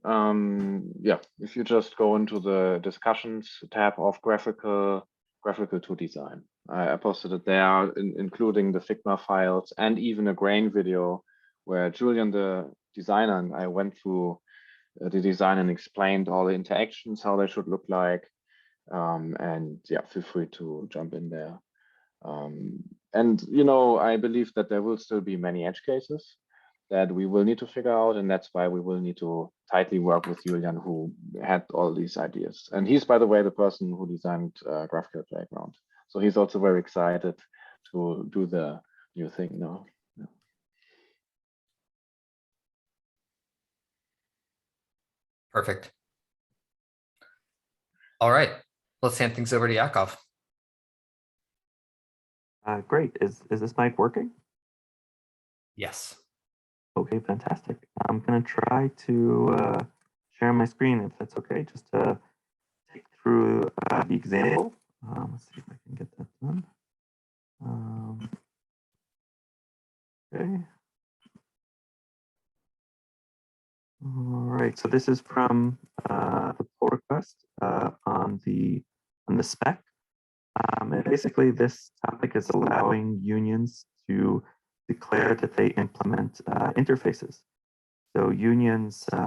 Yeah, if you just go into the discussions tab of graphical to design, I posted it there, including the Figma files and even a grain video where Julian, the designer, and I went through the design and explained all the interactions, how they should look like. And yeah, feel free to jump in there. And you know, I believe that there will still be many edge cases that we will need to figure out, and that's why we will need to tightly work with Julian, who had all these ideas. And he's, by the way, the person who designed GraphQL Playground. So he's also very excited to do the new thing now. Yeah. Perfect. All right, let's hand things over to Yakov. Great. Is this mic working? Yes. Okay, fantastic. I'm going to try to share my screen, if that's okay, just to take through the example. Let's see if I can get that done. Okay. All right, so this is from the pull request on the spec. And basically, this topic is allowing unions to declare that they implement interfaces. So unions, we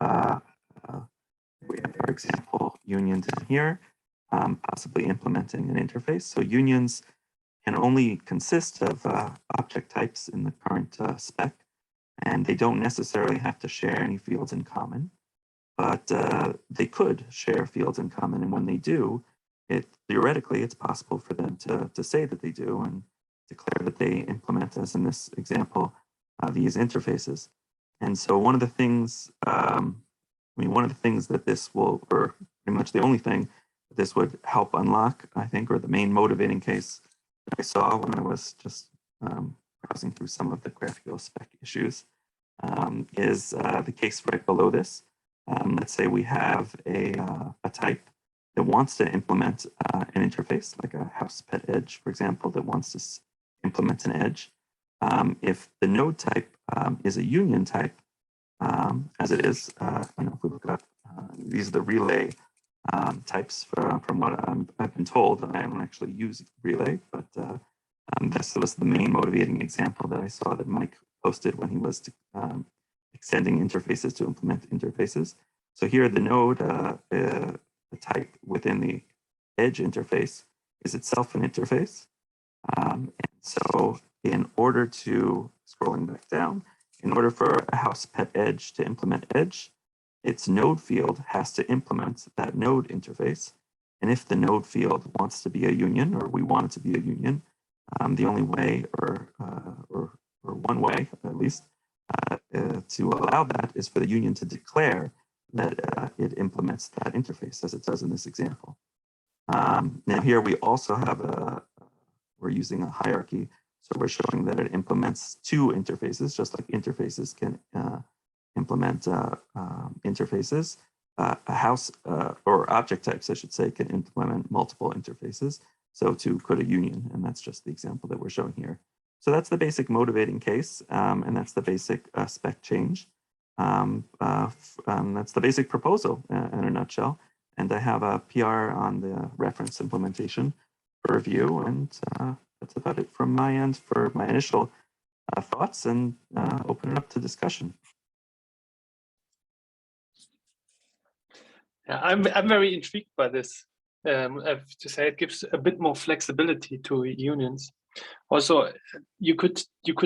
have, for example, unions in here, possibly implementing an interface. So unions can only consist of object types in the current spec, and they don't necessarily have to share any fields in common, but they could share fields in common. And when they do, theoretically, it's possible for them to say that they do and declare that they implement, as in this example, these interfaces. And so one of the things, one of the things that this will, or pretty much the only thing that this would help unlock, I think, or the main motivating case that I saw when I was just browsing through some of the GraphQL spec issues, is the case right below this. Let's say we have a type that wants to implement an interface, like a house pet edge, for example, that wants to implement an edge. If the node type is a union type, as it is, if we look up, these are the relay types from what I've been told. I don't actually use relay, but this was the main motivating example that I saw that Mike posted when he was extending interfaces to implement interfaces. So here the node, the type within the edge interface is itself an interface. And so in order to, scrolling back down, in order for a house pet edge to implement edge, its node field has to implement that node interface. And if the node field wants to be a union, or we want it to be a union, the only way, or one way at least, to allow that is for the union to declare that it implements that interface, as it does in this example. Now here we also have we're using a hierarchy. So we're showing that it implements two interfaces, just like interfaces can implement interfaces. A house or object types, I should say, can implement multiple interfaces. So to could a union, and that's just the example that we're showing here. So that's the basic motivating case, and that's the basic spec change. That's the basic proposal in a nutshell. And I have a PR on the reference implementation for review, and that's about it from my end for my initial thoughts, and open it up to discussion. Yeah, I'm very intrigued by this. I have to say, it gives a bit more flexibility to unions. Also, you could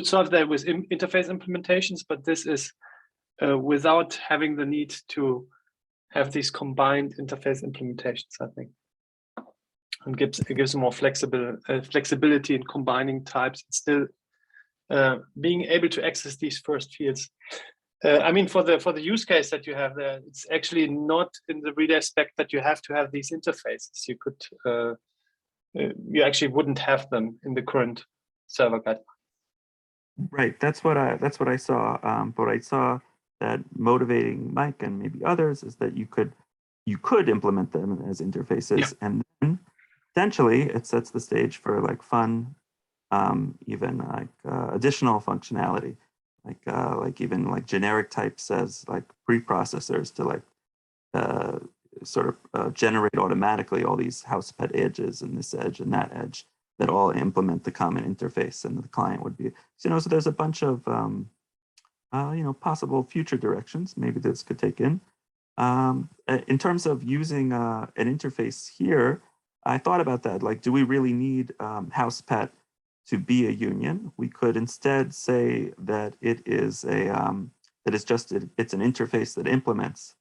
solve that with interface implementations, but this is without having the need to have these combined interface implementations, I think. And it gives more flexibility in combining types and still being able to access these first fields. I mean, for the use case that you have there, it's actually not in the reader spec that you have to have these interfaces. You could, you actually wouldn't have them in the current server guide. Right, that's what I saw. But I saw that motivating Mike and maybe others is that you could implement them as interfaces, yeah. And then potentially it sets the stage for like fun, even like additional functionality. Like even like generic types as like preprocessors to like sort of generate automatically all these house pet edges and this edge and that edge that all implement the common interface, and the client would be, so there's a bunch of possible future directions maybe this could take in. In terms of using an interface here, I thought about that. Like, do we really need house pet to be a union? We could instead say that it is it's an interface that implements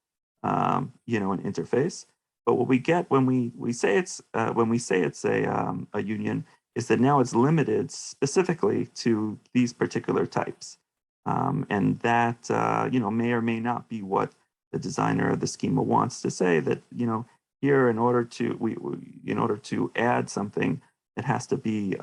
an interface. But what we get when we say it's a union is that now it's limited specifically to these particular types, and that may or may not be what the designer of the schema wants to say. That here in order to add something, it has to be,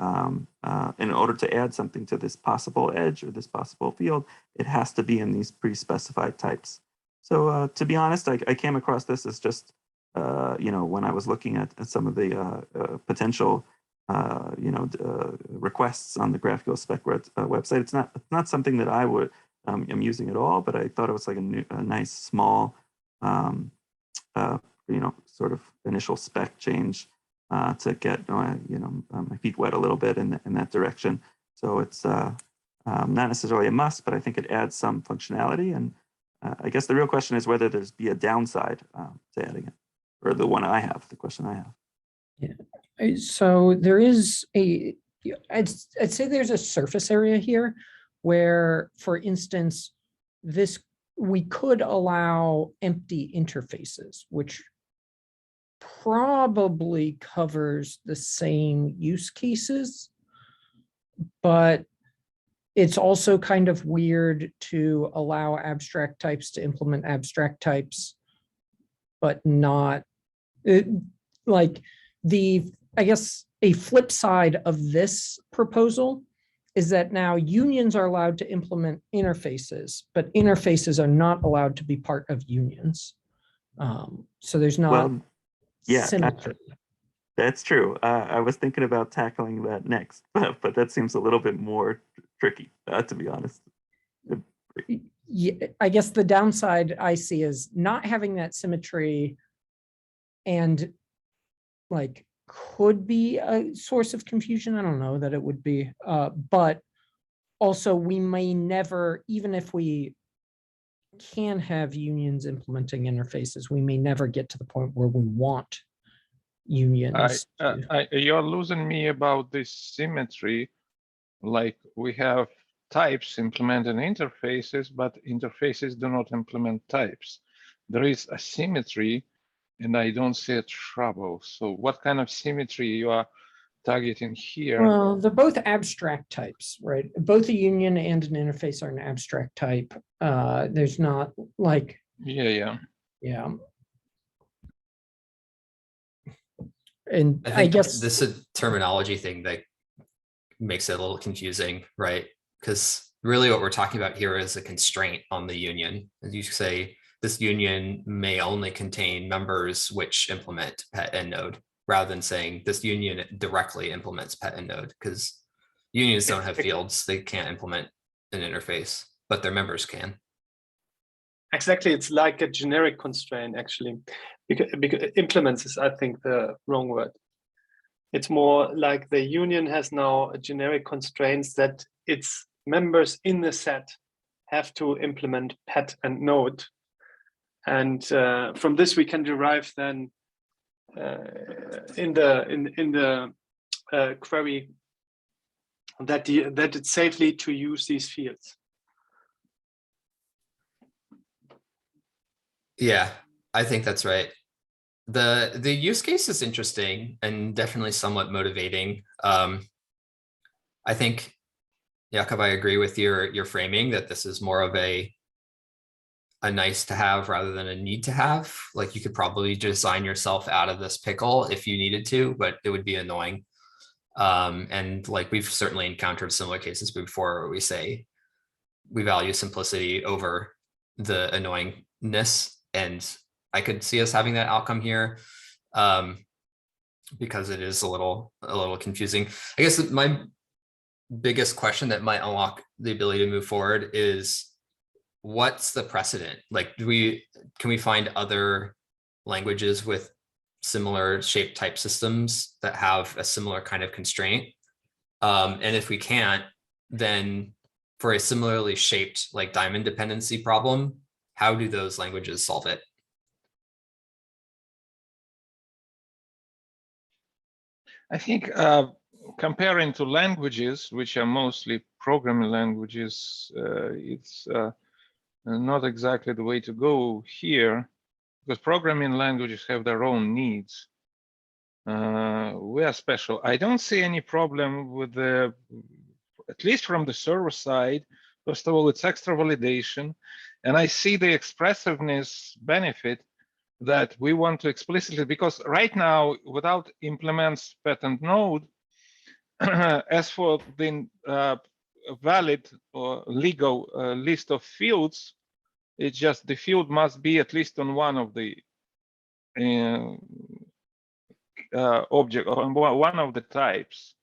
in order to add something to this possible edge or this possible field, it has to be in these pre-specified types. So to be honest, I came across this as just, when I was looking at some of the potential, requests on the GraphQL spec website. It's not something that I would am using at all, but I thought it was like a nice small, sort of initial spec change to get my feet wet a little bit in that direction. So it's not necessarily a must, but I think it adds some functionality. And I guess the real question is whether there's be a downside to adding it, or the question I have. Yeah. So there is I'd say there's a surface area here where, for instance, we could allow empty interfaces, which probably covers the same use cases, but it's also kind of weird to allow abstract types to implement abstract types, but not I guess a flip side of this proposal is that now unions are allowed to implement interfaces, but interfaces are not allowed to be part of unions. So there's not symmetry. That's true. I was thinking about tackling that next, but that seems a little bit more tricky, to be honest. Yeah, I guess the downside I see is not having that symmetry, and like could be a source of confusion. I don't know that it would be, but also we may never, even if we can have unions implementing interfaces, we may never get to the point where we want unions. You're losing me about this symmetry. Like, we have types implementing interfaces, but interfaces do not implement types. There is asymmetry, and I don't see a trouble. So what kind of symmetry you are targeting here? Well, they're both abstract types, right? Both a union and an interface are an abstract type. There's not like... Yeah. And I guess guess this is a terminology thing that makes it a little confusing, right? Because really what we're talking about here is a constraint on the union. As you say, this union may only contain members which implement pet and node, rather than saying this union directly implements pet and node, because unions don't have fields. They can't implement an interface, but their members can. Exactly, it's like a generic constraint, actually, because implements is, I think, the wrong word. It's more like the union has now a generic constraints that its members in the set have to implement pet and node. And from this, we can derive then in the query that it's safely to use these fields. Yeah, I think that's right. The use case is interesting and definitely somewhat motivating. I think, Jakob, I agree with your framing that this is more of a nice to have rather than a need to have. Like you could probably design yourself out of this pickle if you needed to, but it would be annoying. And like we've certainly encountered similar cases before where we say we value simplicity over the annoyingness. And I could see us having that outcome here because it is a little confusing. I guess my biggest question that might unlock the ability to move forward is what's the precedent? Like, can we find other languages with similar shape type systems that have a similar kind of constraint? And if we can't, then for a similarly shaped like diamond dependency problem, how do those languages solve it? I think comparing to languages, which are mostly programming languages, it's not exactly the way to go here, because programming languages have their own needs. We are special. I don't see any problem with the, at least from the server side. First of all, it's extra validation, and I see the expressiveness benefit that we want to explicitly, because right now, without implements pet and node, as for the valid or legal list of fields, it's just the field must be at least on one of the object, on one of the types.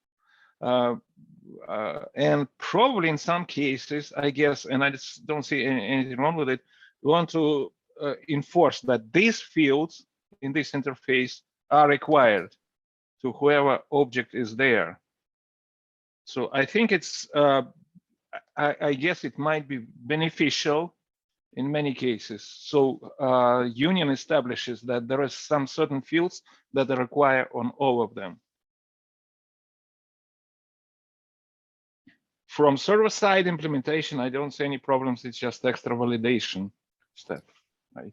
And probably in some cases, I guess, and I just don't see anything wrong with it, we want to enforce that these fields in this interface are required to whoever object is there. So I think it's, I guess it might be beneficial in many cases. So union establishes that there is some certain fields that are required on all of them. From server-side implementation, I don't see any problems. It's just extra validation step, right?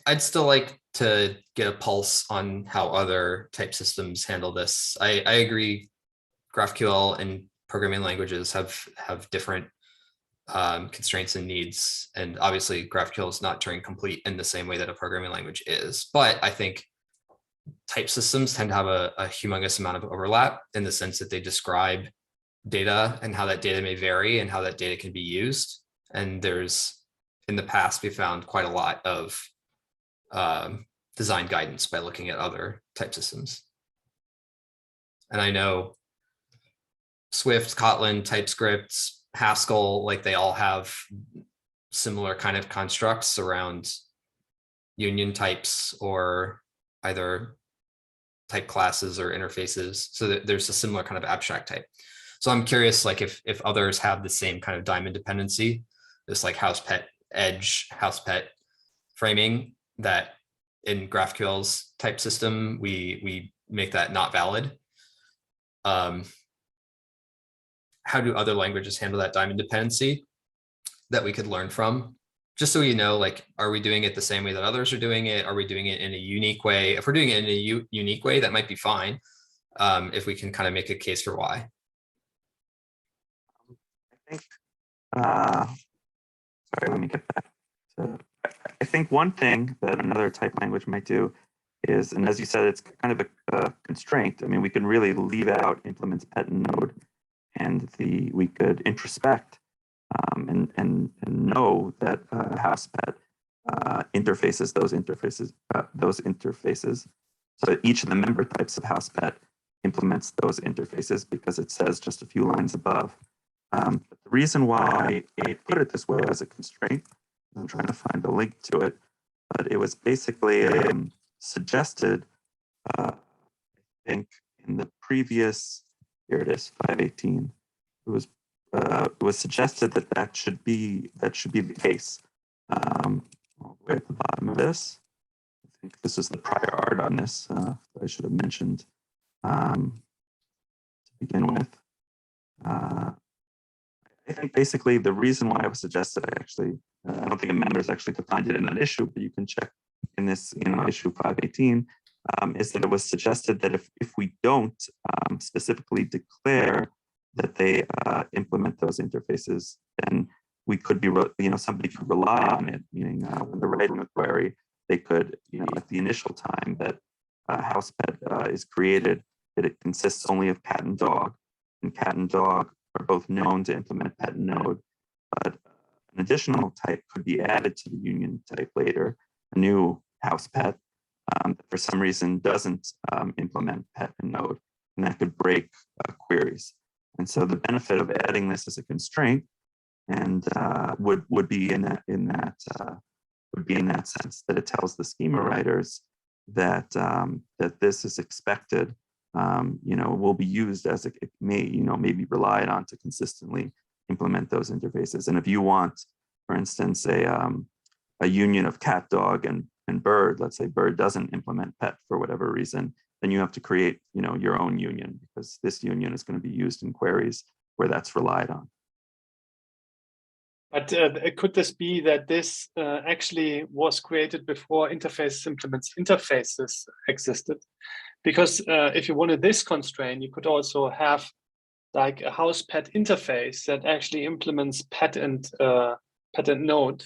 I'd still like to get a pulse on how other type systems handle this. I agree, GraphQL and programming languages have different constraints and needs, and obviously GraphQL is not Turing complete in the same way that a programming language is. But I think type systems tend to have a humongous amount of overlap in the sense that they describe data and how that data may vary and how that data can be used. And there's, in the past, we found quite a lot of design guidance by looking at other type systems. And I know Swift, Kotlin, TypeScript, Haskell, like they all have similar kind of constructs around union types or either type classes or interfaces. So that there's a similar kind of abstract type. So I'm curious, like if others have the same kind of diamond dependency, this like house pet edge, house pet framing, that in GraphQL's type system, we make that not valid. How do other languages handle that diamond dependency that we could learn from? Just so you know, like, are we doing it the same way that others are doing it? Are we doing it in a unique way? If we're doing it in a unique way, that might be fine. If we can kind of make a case for why. I think, sorry, let me get back. So I think one thing that another type language might do is, and as you said, it's kind of a constraint. I mean, we can really leave out implements pet and node and we could introspect and know that housepet interfaces those interfaces. So each of the member types of housepet implements those interfaces because it says just a few lines above. But the reason why I put it this way as a constraint, I'm trying to find the link to it, but it was basically suggested, I think, in the previous, here it is, 518. It was suggested that that should be the case. All the way at the bottom of this, I think this is the prior art on this. I should have mentioned to begin with. I think basically the reason why it was suggested, I don't think a member has actually defined it in that issue, but you can check in this, issue 518, is that it was suggested that if we don't specifically declare that they implement those interfaces, then we could be, somebody could rely on it, meaning when they're writing a query, they could, at the initial time that housepet is created, that it consists only of cat and dog are both known to implement pet and node, but an additional type could be added to the union type later, a new housepet that for some reason doesn't implement pet and node, and that could break queries. And so the benefit of adding this as a constraint and would be in that sense that it tells the schema writers that that this is expected, will be used as it may be relied on to consistently implement those interfaces. And if you want, for instance, a union of cat, dog, and bird, let's say bird doesn't implement pet for whatever reason, then you have to create your own union, because this union is going to be used in queries where that's relied on. But could this be that this actually was created before interfaces existed? Because if you wanted this constraint, you could also have like a house pet interface that actually implements pet and node.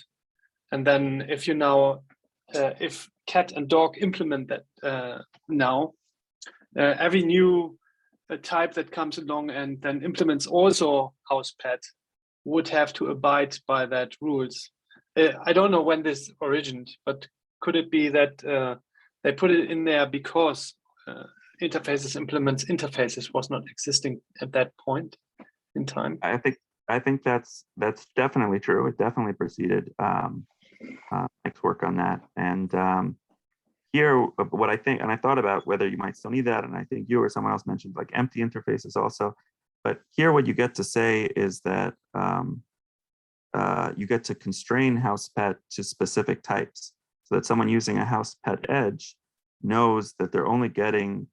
And then if you now, if cat and dog implement that now, every new type that comes along and then implements also house pet would have to abide by that rules. I don't know when this originated, but could it be that they put it in there because interfaces implements interfaces was not existing at that point in time? I think that's definitely true. It definitely preceded Mike's work on that. And here, what I think, and I thought about whether you might still need that, and I think you or someone else mentioned like empty interfaces also. But here, what you get to say is that you get to constrain housepet to specific types, so that someone using a housepet edge knows that they're only getting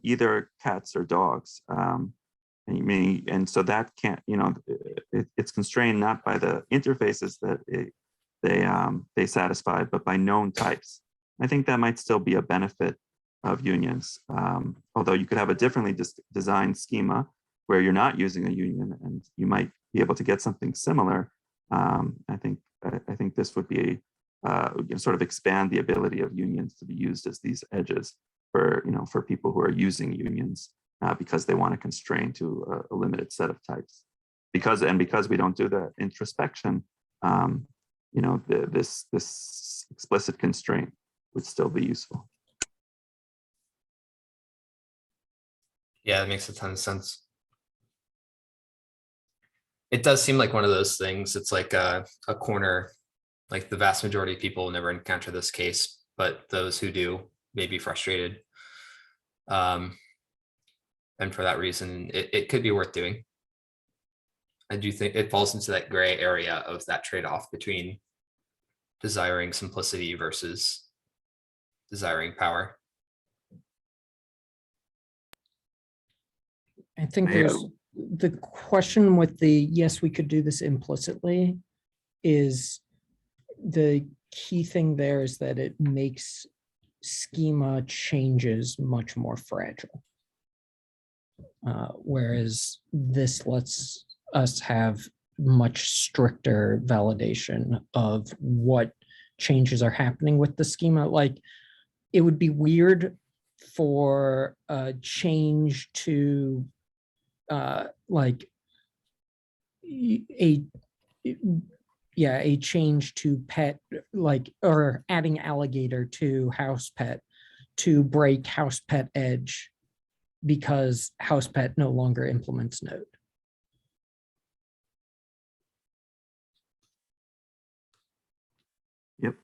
either cats or dogs. And so that can't, it's constrained not by the interfaces that they satisfy, but by known types. I think that might still be a benefit of unions, although you could have a differently designed schema where you're not using a union, and you might be able to get something similar. I think this would be sort of expand the ability of unions to be used as these edges for people who are using unions because they want to constrain to a limited set of types. Because we don't do the introspection, this explicit constraint would still be useful. Yeah, that makes a ton of sense. It does seem like one of those things. It's like a corner, like the vast majority of people will never encounter this case, but those who do may be frustrated. And for that reason, it could be worth doing. I do think it falls into that gray area of that trade-off between desiring simplicity versus desiring power. I think there's the question with the, yes, we could do this implicitly, is the key thing there is that it makes schema changes much more fragile. Whereas this lets us have much stricter validation of what changes are happening with the schema. Like, it would be weird for a change to like a change to pet, like, or adding alligator to house pet to break house pet edge because house pet no longer implements node. Yep.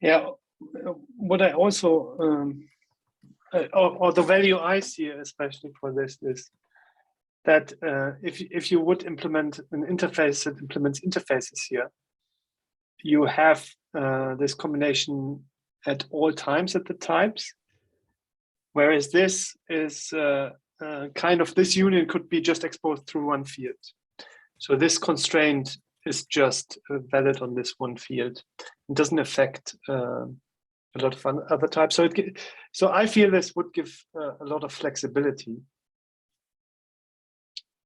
Yeah, what I also, or the value I see, especially for this, is that if you would implement an interface that implements interfaces here, you have this combination at all times at the types, whereas this is kind of, this union could be just exposed through one field. So this constraint is just valid on this one field. It doesn't affect a lot of other types. So I feel this would give a lot of flexibility.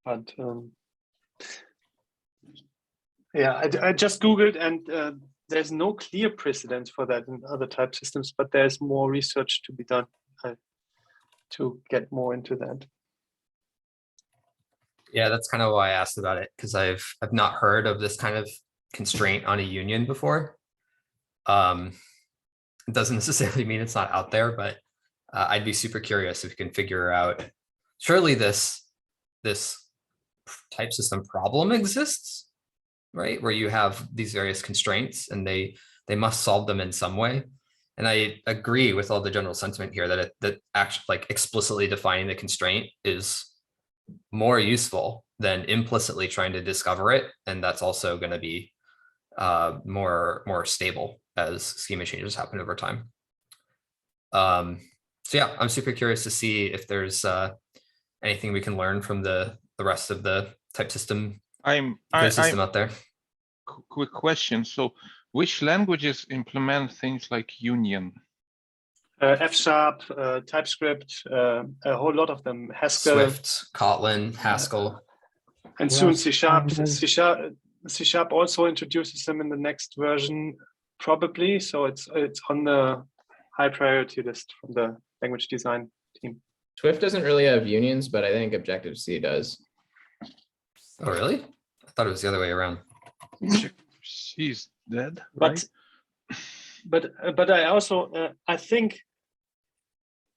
But yeah, I just Googled, and there's no clear precedent for that in other type systems, but there's more research to be done to get more into that. Yeah, that's kind of why I asked about it, because I've not heard of this kind of constraint on a union before. It doesn't necessarily mean it's not out there, but I'd be super curious if we can figure out. Surely this type system problem exists, right? Where you have these various constraints and they must solve them in some way. And I agree with all the general sentiment here that that actually, like, explicitly defining the constraint is more useful than implicitly trying to discover it, and that's also going to be more stable as schema changes happen over time. So yeah, I'm super curious to see if there's anything we can learn from the rest of the type system ecosystem out there. Quick question. So which languages implement things like union? F#, TypeScript, a whole lot of them. Haskell, Swift, Kotlin, Haskell, and soon C#. C# also introduces them in the next version, probably. So it's on the high priority list from the language design team. Swift doesn't really have unions, but I think Objective-C does. Oh, really? I thought it was the other way around. She's dead, right? But I also I think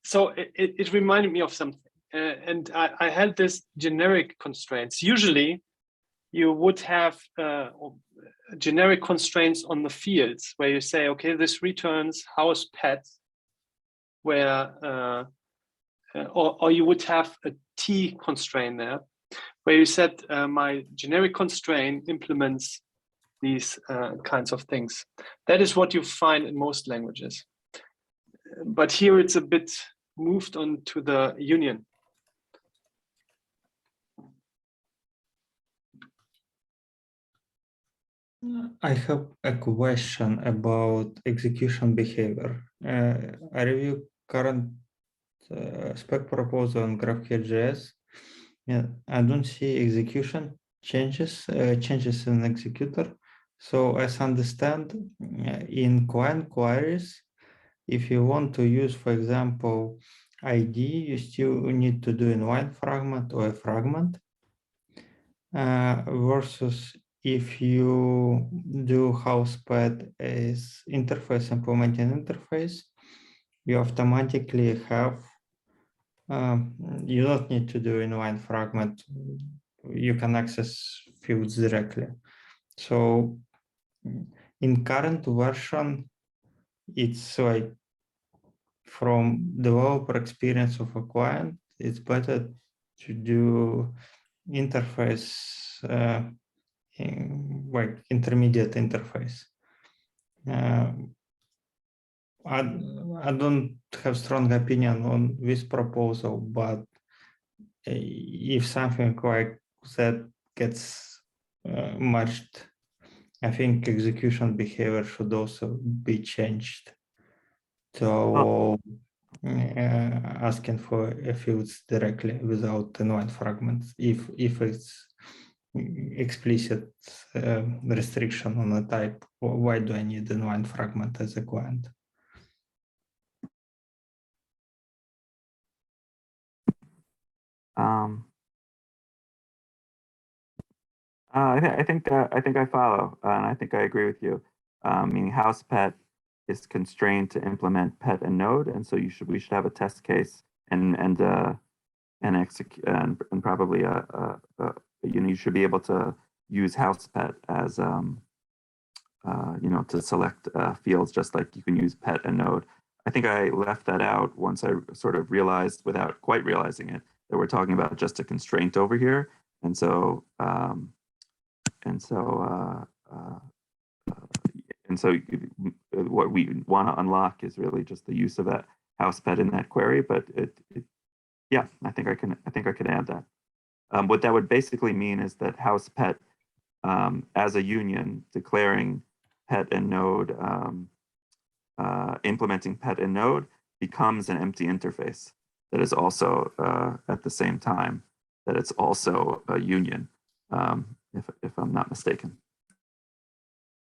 so. It reminded me of something, and I had this generic constraints. Usually, you would have generic constraints on the fields where you say, okay, this returns house pet, where or you would have a T constraint there, where you said my generic constraint implements these kinds of things. That is what you find in most languages. But here it's a bit moved on to the union. I have a question about execution behavior. I review current spec proposal on GraphQL.js. Yeah, I don't see execution changes in executor. So as I understand, in client queries, if you want to use, for example, ID, you still need to do inline fragment or a fragment. Versus if you do house pet as interface, implementing interface, you automatically have, you don't need to do inline fragment. You can access fields directly. So in current version, it's like from developer experience of a client, it's better to do interface, like intermediate interface. I don't have strong opinion on this proposal, but if something like that gets merged, I think execution behavior should also be changed to asking for fields directly without inline fragments if it's explicit restriction on a type. Why do I need inline fragment as a client? I think I follow, and I think I agree with you. Meaning house pet is constrained to implement pet and node, and so we should have a test case and execute and probably you should be able to use house pet as to select fields just like you can use pet and node. I think I left that out once I sort of realized, without quite realizing it, that we're talking about just a constraint over here, and so what we want to unlock is really just the use of that house pet in that query. But yeah, I think I can add that. What that would basically mean is that house pet as a union declaring pet and node, implementing pet and node becomes an empty interface that is also at the same time that it's also a union, if I'm not mistaken.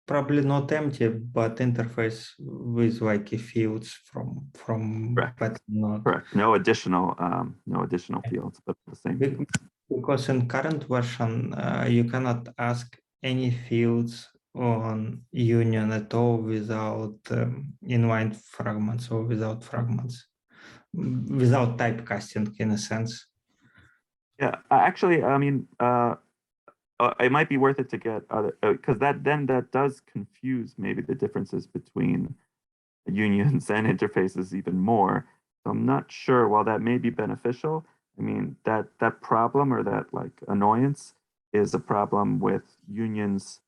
Probably not empty, but interface with like fields from pet node. Correct. No additional fields, but the same. Because in current version, you cannot ask any fields on union at all without inline fragments or without fragments, without typecasting in a sense. Yeah, actually, I mean, it might be worth it to get other, because that does confuse maybe the differences between unions and interfaces even more. So I'm not sure. While that may be beneficial, I mean, that problem or that like annoyance is a problem with unions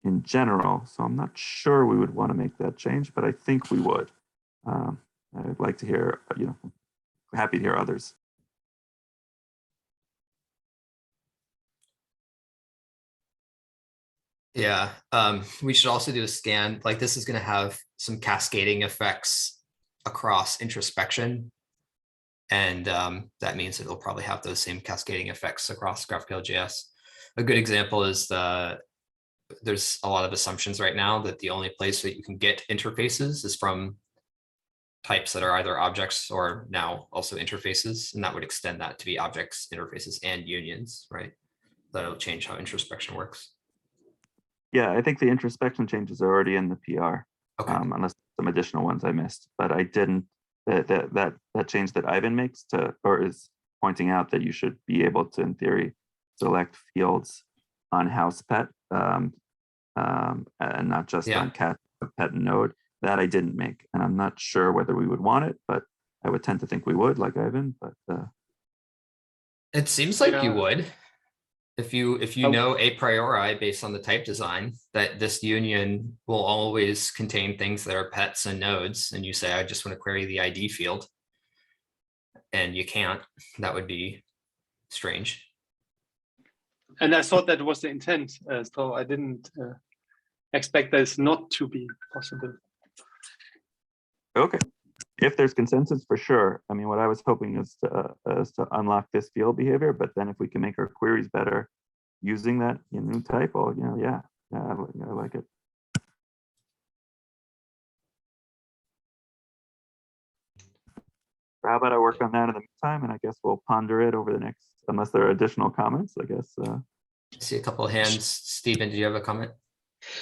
in general. So I'm not sure we would want to make that change, but I think we would. I'd like to hear, happy to hear others. Yeah, we should also do a scan. Like this is going to have some cascading effects across introspection. And that means it'll probably have those same cascading effects across GraphQL.js. A good example is there's a lot of assumptions right now that the only place that you can get interfaces is from types that are either objects or now also interfaces. And that would extend that to be objects, interfaces, and unions, right? That'll change how introspection works. Yeah, I think the introspection changes are already in the PR, okay. Unless some additional ones I missed. But I didn't. That change that Ivan makes is pointing out that you should be able to, in theory, select fields on house pet and not just on cat pet and node. That I didn't make, and I'm not sure whether we would want it, but I would tend to think we would, like Ivan. But it seems like you would. If you know a priori based on the type design that this union will always contain things that are pets and nodes, and you say, I just want to query the ID field, and you can't, that would be strange. And I thought that was the intent, so I didn't expect this not to be possible. Okay. If there's consensus, for sure. I mean, what I was hoping is to unlock this field behavior, but then if we can make our queries better using that new type, I like it. How about I work on that in the meantime, and I guess we'll ponder it over the next, unless there are additional comments, I guess. I see a couple of hands. Stephen, do you have a comment?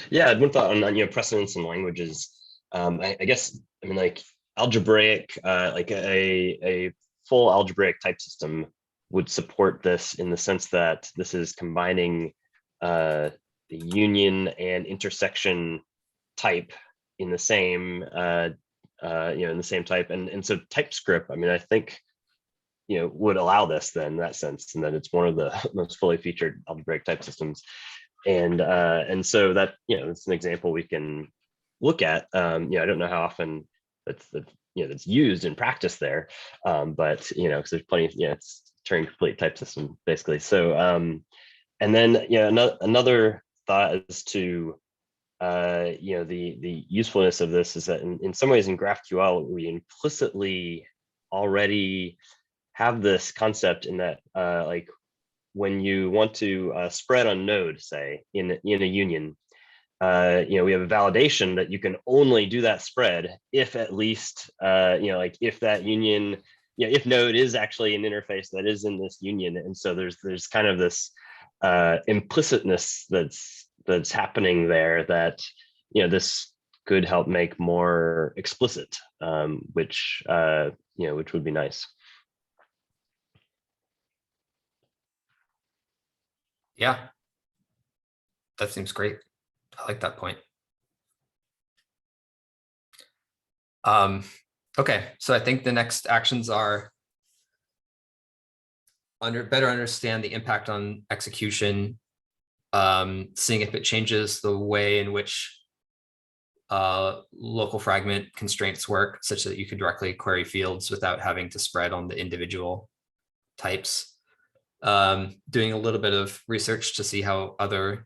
Yeah, one thought on precedents and languages. I guess, I mean, like algebraic, like a full algebraic type system would support this in the sense that this is combining the union and intersection type in the same in the same type, and so TypeScript, I mean, I think would allow this then in that sense, and that it's one of the most fully featured algebraic type systems, and so that it's an example we can look at. I don't know how often that's used in practice there, but because there's plenty of it's Turing complete type system basically. So and then another thought is to the usefulness of this is that in some ways in GraphQL we implicitly already have this concept in that like when you want to spread on node, say in a union, we have a validation that you can only do that spread if at least like if that union yeah, if node is actually an interface that is in this union, and so there's kind of this implicitness that's happening there that, you know, this could help make more explicit, which you know, which would be nice. Yeah, that seems great. I like that point. Okay, so I think the next actions are better understand the impact on execution, seeing if it changes the way in which local fragment constraints work, such that you could directly query fields without having to spread on the individual types. Doing a little bit of research to see how other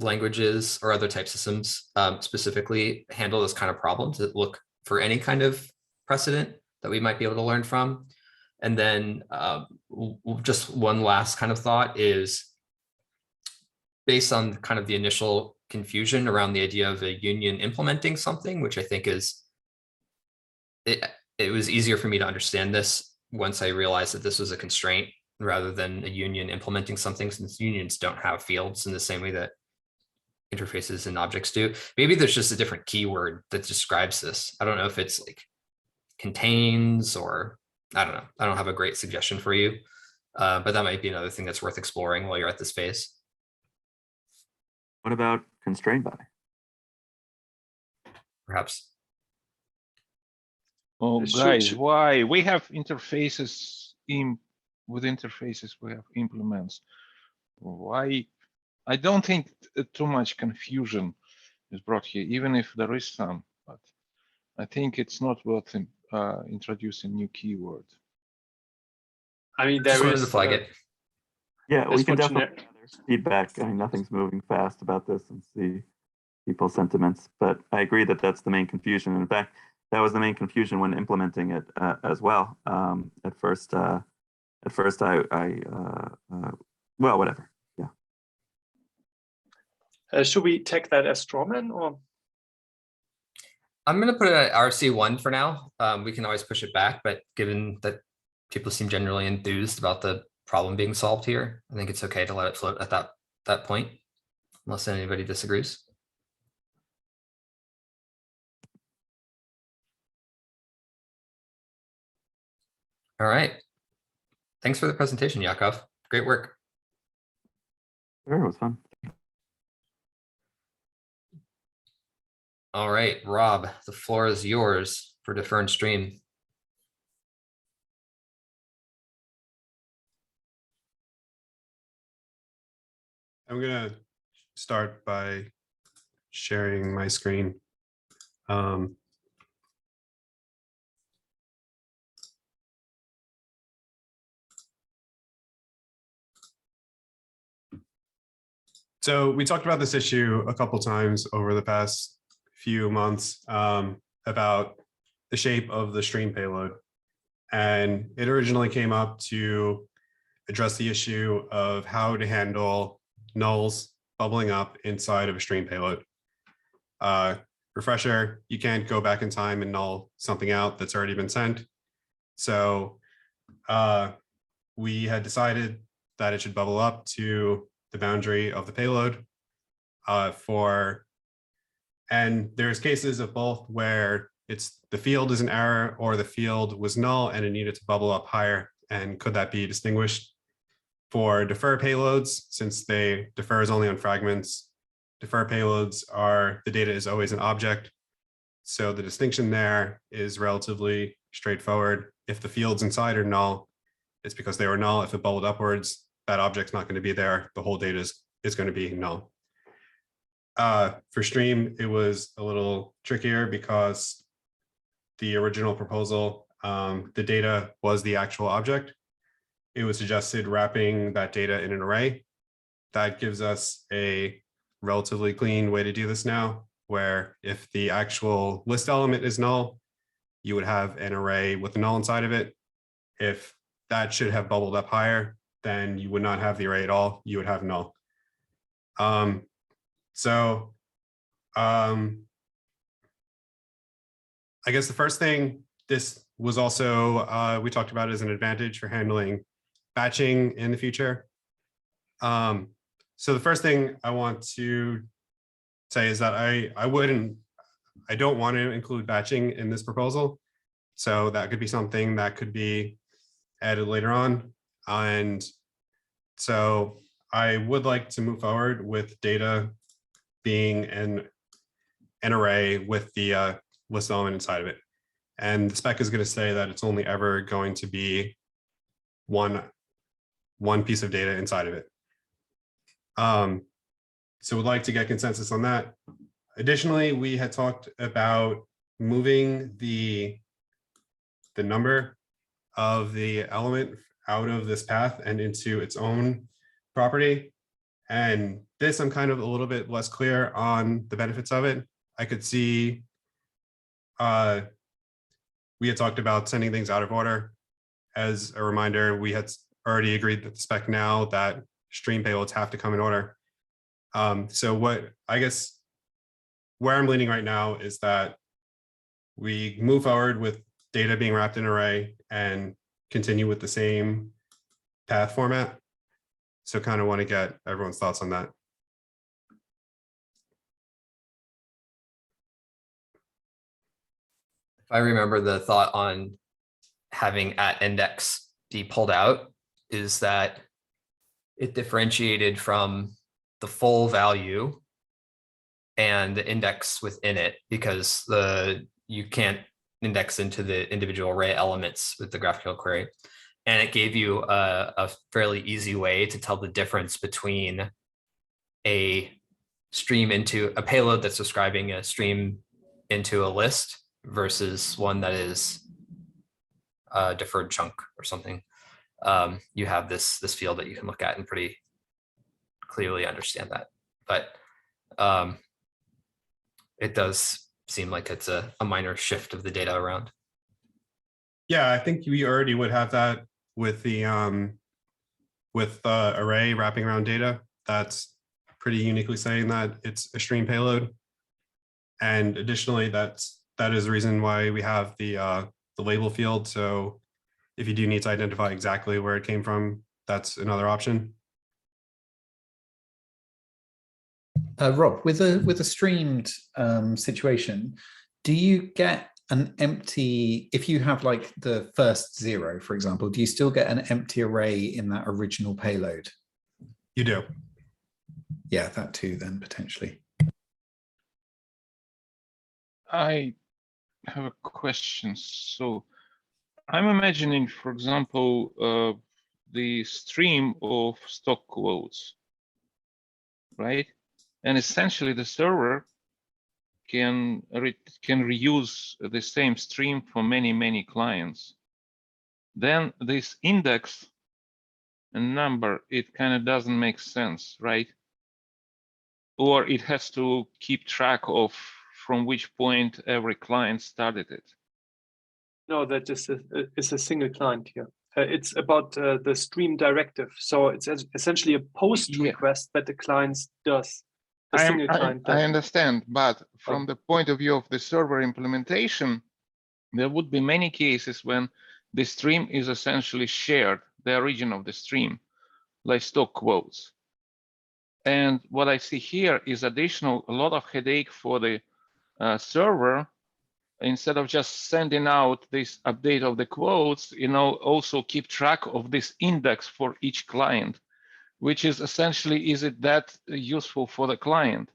languages or other type systems specifically handle this kind of problems, that look for any kind of precedent that we might be able to learn from. And then just one last kind of thought is, based on kind of the initial confusion around the idea of a union implementing something, which I think is, it was easier for me to understand this once I realized that this was a constraint rather than a union implementing something, since unions don't have fields in the same way that interfaces and objects do. Maybe there's just a different keyword that describes this. I don't know if it's like contains, or I don't know. I don't have a great suggestion for you, but that might be another thing that's worth exploring while you're at this phase. What about constrained by? Perhaps. Oh, guys, why? We have interfaces with interfaces, we have implements. Why? I don't think too much confusion is brought here, even if there is some, but I think it's not worth introducing new keyword. I mean, Just there wanted is to flag it. Yeah, we can definitely generic gather feedback. I mean, nothing's moving fast about this and see people's sentiments, but I agree that that's the main confusion. In fact, that was the main confusion when implementing it as well. At first, well, whatever. Yeah. Should we take that as strawman, or? I'm going to put it at RC1 for now. We can always push it back, but given that people seem generally enthused about the problem being solved here, I think it's okay to let it float at that point, unless anybody disagrees. All right. Thanks for the presentation, Yakov. Great work. Sure, it was fun. All right, Rob, the floor is yours for defer and stream. I'm gonna start by sharing my screen. So we talked about this issue a couple times over the past few months about the shape of the stream payload. And it originally came up to address the issue of how to handle nulls bubbling up inside of a stream payload. Refresher, you can't go back in time and null something out that's already been sent. So we had decided that it should bubble up to the boundary of the payload and there's cases of both where it's the field is an error or the field was null and it needed to bubble up higher. And could that be distinguished? For defer payloads, since they defers only on fragments, defer payloads are the data is always an object. So the distinction there is relatively straightforward. If the fields inside are null, it's because they were null. If it bubbled upwards, that object's not going to be there. The whole data is going to be null. For stream, it was a little trickier because the original proposal, the data was the actual object. It was suggested wrapping that data in an array. That gives us a relatively clean way to do this now, where if the actual list element is null, you would have an array with a null inside of it. If that should have bubbled up higher, then you would not have the array at all. You would have null. I guess the first thing this was also, we talked about as an advantage for handling batching in the future. So the first thing I want to say is that I don't want to include batching in this proposal. So that could be something that could be added later on. And so I would like to move forward with data being an array with the list element inside of it. And the spec is going to say that it's only ever going to be one piece of data inside of it. So we'd like to get consensus on that. Additionally, we had talked about moving the number of the element out of this path and into its own property. And this, I'm kind of a little bit less clear on the benefits of it. I could see we had talked about sending things out of order. As a reminder, we had already agreed that the spec now that stream payloads have to come in order. So what I guess where I'm leaning right now is that we move forward with data being wrapped in array and continue with the same path format. So kind of want to get everyone's thoughts on that. If I remember, the thought on having at index be pulled out is that it differentiated from the full value and the index within it, because you can't index into the individual array elements with the GraphQL query. And it gave you a fairly easy way to tell the difference between a stream into a payload that's describing a stream into a list versus one that is a deferred chunk or something. You have this field that you can look at and pretty clearly understand that. But it does seem like it's a minor shift of the data around. Yeah, I think we already would have that with the array wrapping around data. That's pretty uniquely saying that it's a stream payload. And additionally, that is the reason why we have the label field. So if you do need to identify exactly where it came from, that's another option. Rob, with a streamed situation, do you get an empty, if you have like the first 0, for example, do you still get an empty array in that original payload? You do. Yeah, that too, then potentially. I have a question. So I'm imagining, for example, the stream of stock quotes, right? And essentially the server can reuse the same stream for many clients. Then this index and number, it kind of doesn't make sense, right? Or it has to keep track of from which point every client started it. No, that is a single client here. It's about the stream directive. So it's essentially a post request that the client does. I understand, but from the point of view of the server implementation, there would be many cases when the stream is essentially shared, the origin of the stream, like stock quotes. And what I see here is a lot of headache for the server. Instead of just sending out this update of the quotes, also keep track of this index for each client, which is essentially, is it that useful for the client?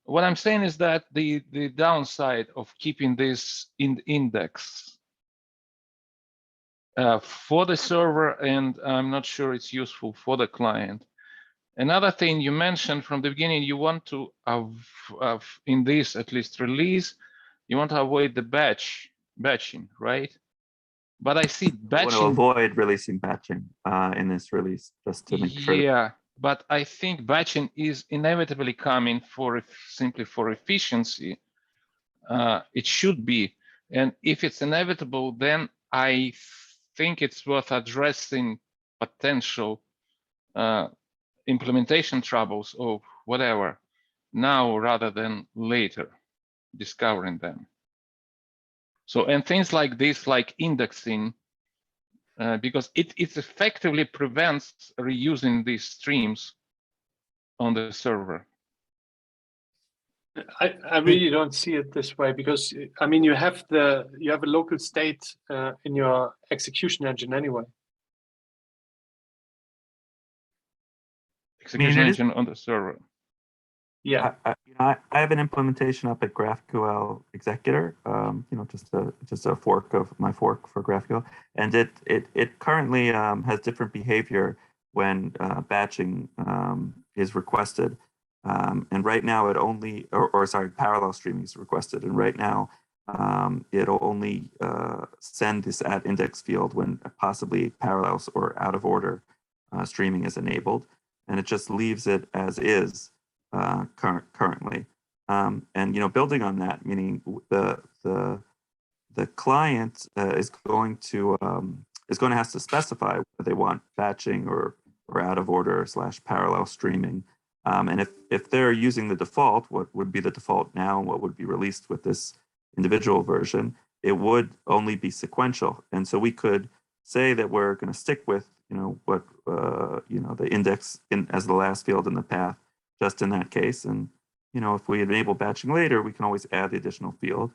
What I'm saying is that the downside of keeping this index for the server, and I'm not sure it's useful for the client. Another thing you mentioned from the beginning, you want to have in this at least release, you want to avoid the batching, right? But I see batching. I want to avoid releasing batching in this release, just to make sure. Yeah, but I think batching is inevitably coming simply for efficiency. It should be, and if it's inevitable, then I think it's worth addressing potential implementation troubles or whatever now rather than later, discovering them. So, and things like this, like indexing, because it effectively prevents reusing these streams on the server. I really don't see it this way, because I mean you have a local state in your execution engine anyway. Execution engine on the server. Yeah, I have an implementation up at GraphQL Executor. Just a fork of my fork for GraphQL, and it currently has different behavior when batching is requested. And right now it only, parallel streaming is requested. And right now it'll only send this at index field when possibly parallels or out of order streaming is enabled. And it just leaves it as is currently. And, building on that, meaning the client is going to have to specify whether they want batching or out of order / parallel streaming. And if they're using the default, what would be the default now and what would be released with this individual version, it would only be sequential. And so we could say that we're going to stick with, what, the index as the last field in the path, just in that case. And, if we enable batching later, we can always add the additional field.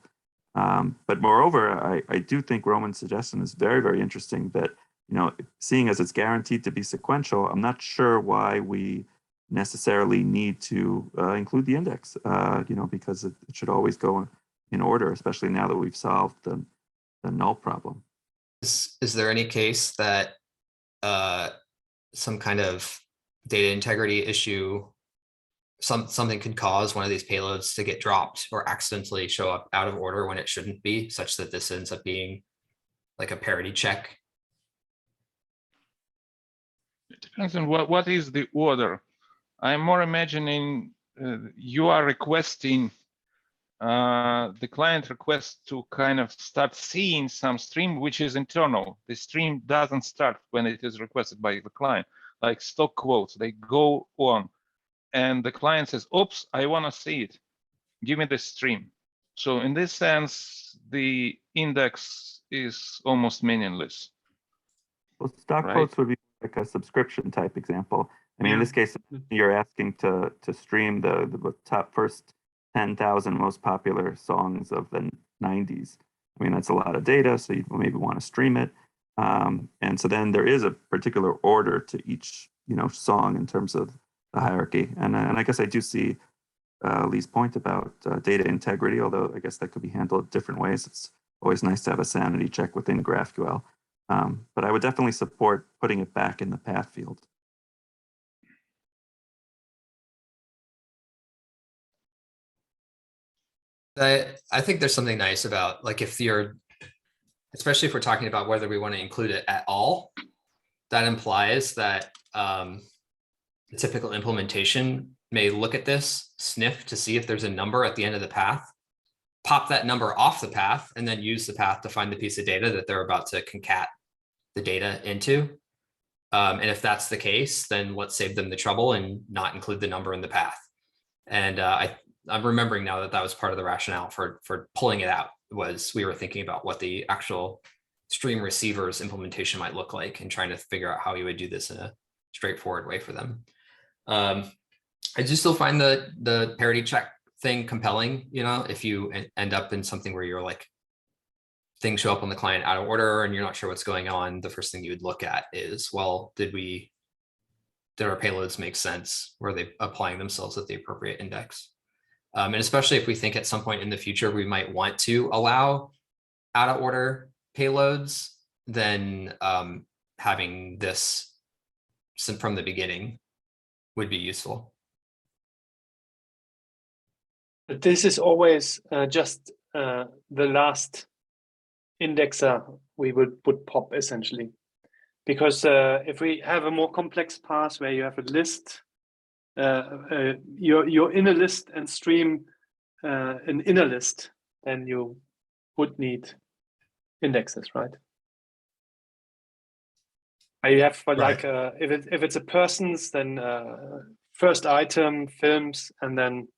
But moreover, I do think Roman's suggestion is very, very interesting that, seeing as it's guaranteed to be sequential, I'm not sure why we necessarily need to include the index, because it should always go in order, especially now that we've solved the null problem. Is there any case that some kind of data integrity issue, something could cause one of these payloads to get dropped or accidentally show up out of order when it shouldn't be, such that this ends up being like a parity check? It depends on what is the order. I'm more imagining you are requesting, the client requests to kind of start seeing some stream which is internal. The stream doesn't start when it is requested by the client, like stock quotes, they go on. And the client says, oops, I want to see it. Give me the stream. So in this sense, the index is almost meaningless. Well, stock quotes would be like a subscription type example. I mean, in this case, you're asking to stream the top first 10,000 most popular songs of the 90s. I mean, that's a lot of data, so you maybe want to stream it. And so then there is a particular order to each, song in terms of the hierarchy. And I guess I do see Lee's point about data integrity, although I guess that could be handled different ways. It's always nice to have a sanity check within GraphQL. But I would definitely support putting it back in the path field. I think there's something nice about, like, especially if we're talking about whether we want to include it at all, that implies that the typical implementation may look at this, sniff to see if there's a number at the end of the path, pop that number off the path, and then use the path to find the piece of data that they're about to concat the data into. And if that's the case, then let's save them the trouble and not include the number in the path. And I'm remembering now that was part of the rationale for pulling it out, was we were thinking about what the actual stream receiver's implementation might look like and trying to figure out how you would do this in a straightforward way for them. I do still find the parity check thing compelling, if you end up in something where you're like, things show up on the client out of order and you're not sure what's going on, the first thing you would look at is, well, did our payloads make sense? Were they applying themselves at the appropriate index? And especially if we think at some point in the future, we might want to allow out of order payloads, then having this from the beginning would be useful. But this is always just the last indexer we would pop, essentially. Because if we have a more complex path where you have a list, you're in a list and stream an inner list, then you would need indexes, right? You have like if it's a person's, then first item, films, and then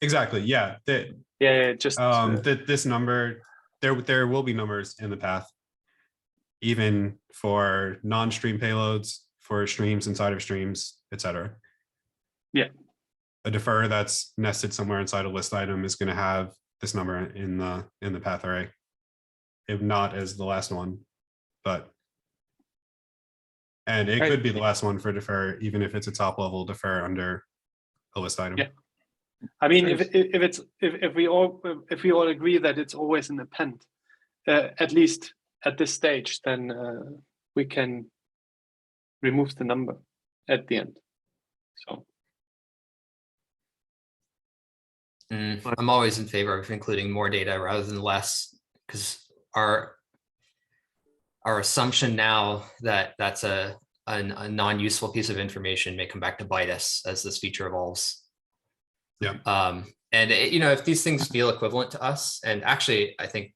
exactly, yeah. Yeah, just this number, there will be numbers in the path, even for non-stream payloads, for streams inside of streams, etc. Yeah. A defer that's nested somewhere inside a list item is going to have this number in the path array, if not as the last one, but. And it could be the last one for defer, even if it's a top level defer under a list item. Yeah. I mean, if we all agree that it's always an append, at least at this stage, then we can remove the number at the end. So I'm always in favor of including more data rather than less, because our assumption now that that's a non-useful piece of information may come back to bite us as this feature evolves. Yeah. And if these things feel equivalent to us, and actually, I think,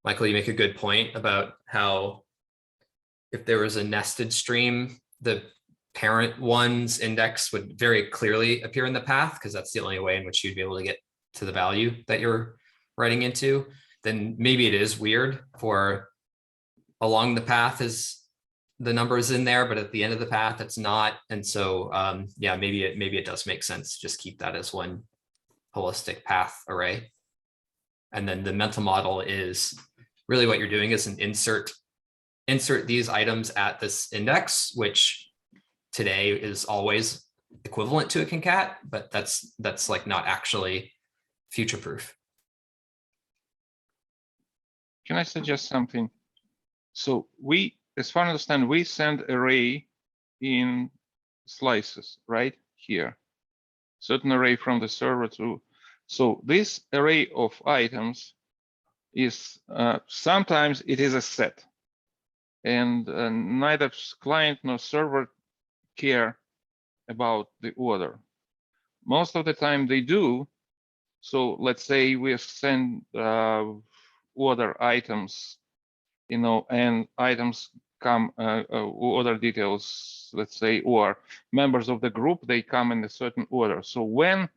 Michael, you make a good point about how if there was a nested stream, the parent one's index would very clearly appear in the path, because that's the only way in which you'd be able to get to the value that you're writing into. Then maybe it is weird for along the path is the numbers in there, but at the end of the path it's not. And so yeah, maybe it does make sense to just keep that as one holistic path array. And then the mental model is really what you're doing is an insert these items at this index, which today is always equivalent to a concat, but that's like not actually future proof. Can I suggest something? So we, as far as I understand, we send array in slices right here, certain array from the server to. So this array of items is sometimes it is a set, and neither client nor server care about the order. Most of the time they do. So let's say we send order items, and items come order details, let's say, or members of the group, they come in a certain order. So when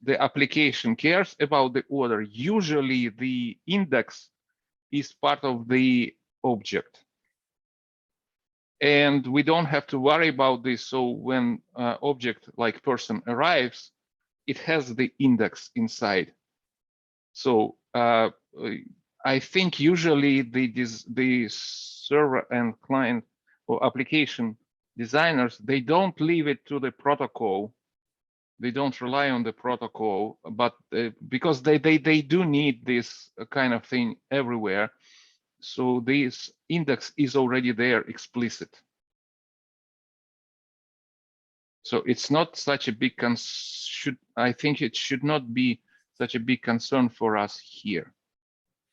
the application cares about the order, usually the index is part of the object. And we don't have to worry about this. So when object like person arrives, it has the index inside. So I think usually the server and client or application designers, they don't leave it to the protocol. They don't rely on the protocol, but because they do need this kind of thing everywhere. So this index is already there explicit. So it's not such a big I think it should not be such a big concern for us here.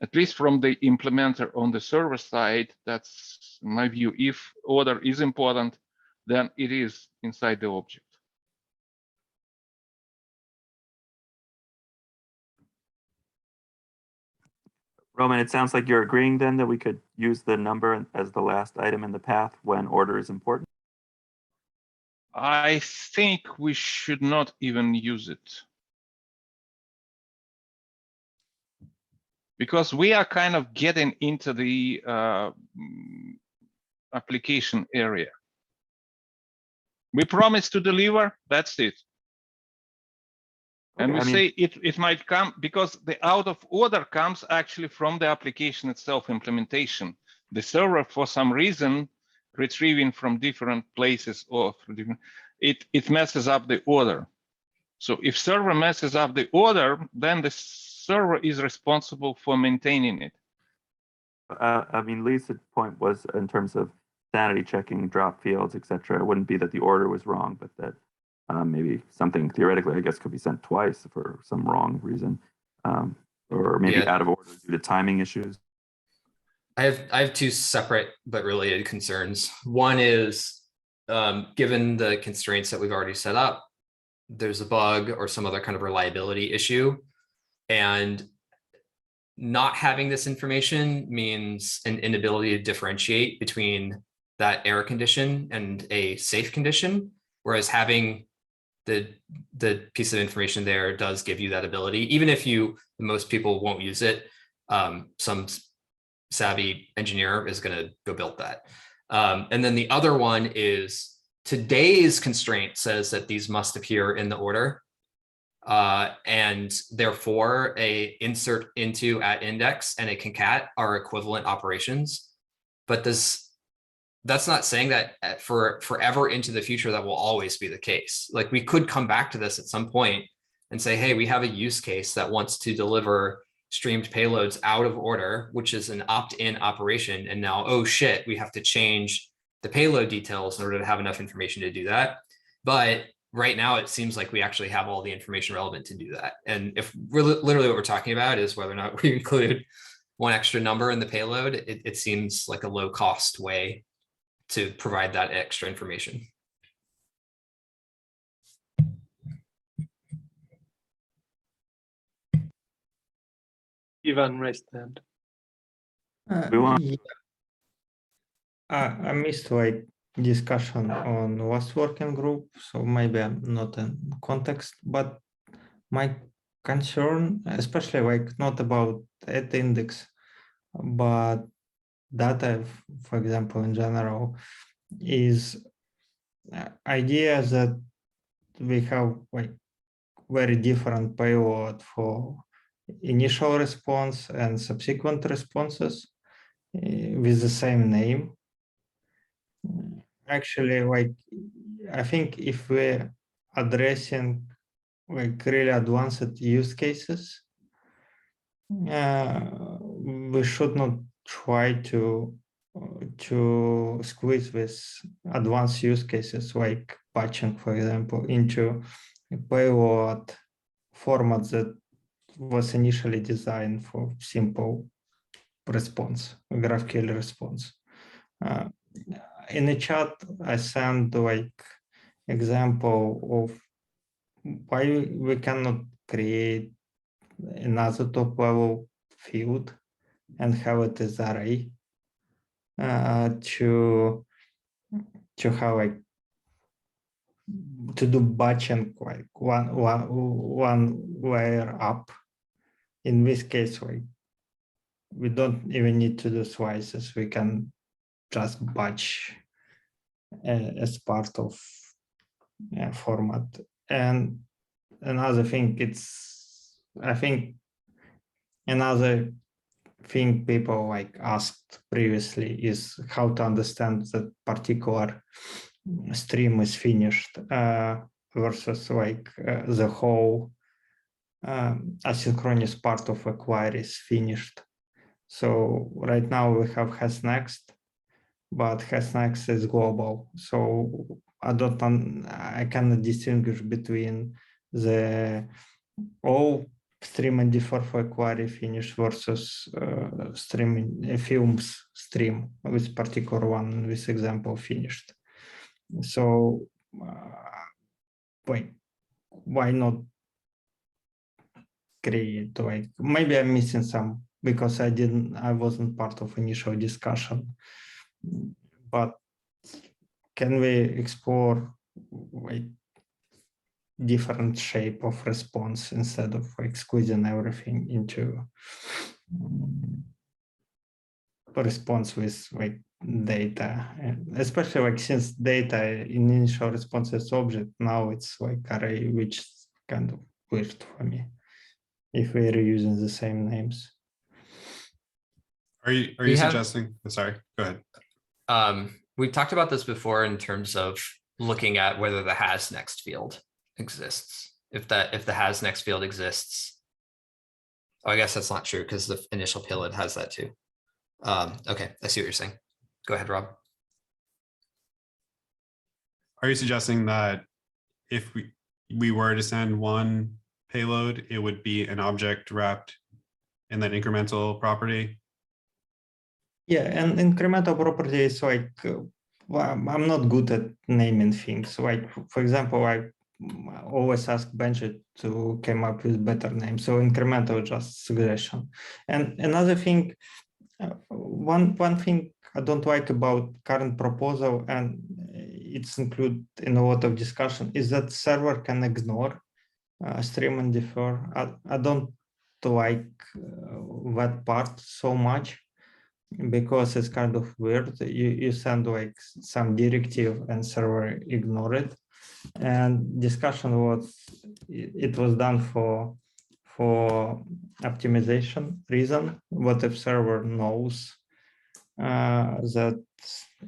At least from the implementer on the server side, that's my view. If order is important, then it is inside the object. Roman, it sounds like you're agreeing then that we could use the number as the last item in the path when order is important. I think we should not even use it. Because we are kind of getting into the application area. We promise to deliver, that's it. And we say it might come because the out of order comes actually from the application itself implementation. The server, for some reason, retrieving from different places or it messes up the order. So if server messes up the order, then the server is responsible for maintaining it. I mean, Lisa's point was in terms of sanity checking, drop fields, etc. It wouldn't be that the order was wrong, but that maybe something theoretically, I guess, could be sent twice for some wrong reason, or maybe out of order due to timing issues. I have two separate but related concerns. One is, given the constraints that we've already set up, there's a bug or some other kind of reliability issue. And not having this information means an inability to differentiate between that error condition and a safe condition. Whereas having the piece of information there does give you that ability, even if most people won't use it. Some savvy engineer is going to go build that. And then the other one is today's constraint says that these must appear in the order. And therefore a insert into at index and a concat are equivalent operations. But that's not saying that for forever into the future, that will always be the case. Like we could come back to this at some point and say, hey, we have a use case that wants to deliver streamed payloads out of order, which is an opt-in operation. And now, oh shit, we have to change the payload details in order to have enough information to do that. But right now, it seems like we actually have all the information relevant to do that. And if we're literally what we're talking about is whether or not we include one extra number in the payload, it seems like a low cost way to provide that extra information. Ivan raised hand. Yeah. I missed like discussion on last working group, so maybe I'm not in context, but my concern, especially like not about at index, but data, for example, in general, is idea that we have like very different payload for initial response and subsequent responses with the same name. Actually, like I think if we're addressing like really advanced use cases, we should not try to squeeze with advanced use cases like patching, for example, into a payload format that was initially designed for simple response, GraphQL response. In the chat, I sent like example of why we cannot create another top level field and have it as array to have like to do batching like one layer up. In this case, like we don't even need to do slices. We can just batch as part of format. And another thing, I think another thing people like asked previously is how to understand that particular stream is finished versus like the whole asynchronous part of a query is finished. So right now we have has next, but has next is global. So I cannot distinguish between the all stream and defer for a query finish versus stream films stream with particular one in this example finished. So why not create like maybe I'm missing some because I wasn't part of initial discussion, but can we explore like different shape of response instead of like squeezing everything into response with like data, and especially like since data in initial response is object, now it's like array, which is kind of weird for me if we're using the same names. Are you suggesting? Sorry, go ahead. We've talked about this before in terms of looking at whether the has next field exists. If the has next field exists, oh, I guess that's not true because the initial payload has that too. Okay, I see what you're saying. Go ahead, Rob. Are you suggesting that if we were to send one payload, it would be an object wrapped in that incremental property? Yeah, and incremental property is like, well, I'm not good at naming things. Like, for example, I always ask Benji to come up with better names. So incremental just suggestion. And another thing, one thing I don't like about current proposal, and it's included in a lot of discussion, is that server can ignore stream and defer. I don't like that part so much because it's kind of weird. You send like some directive and server ignore it. And discussion was, it was done for optimization reason. What if server knows that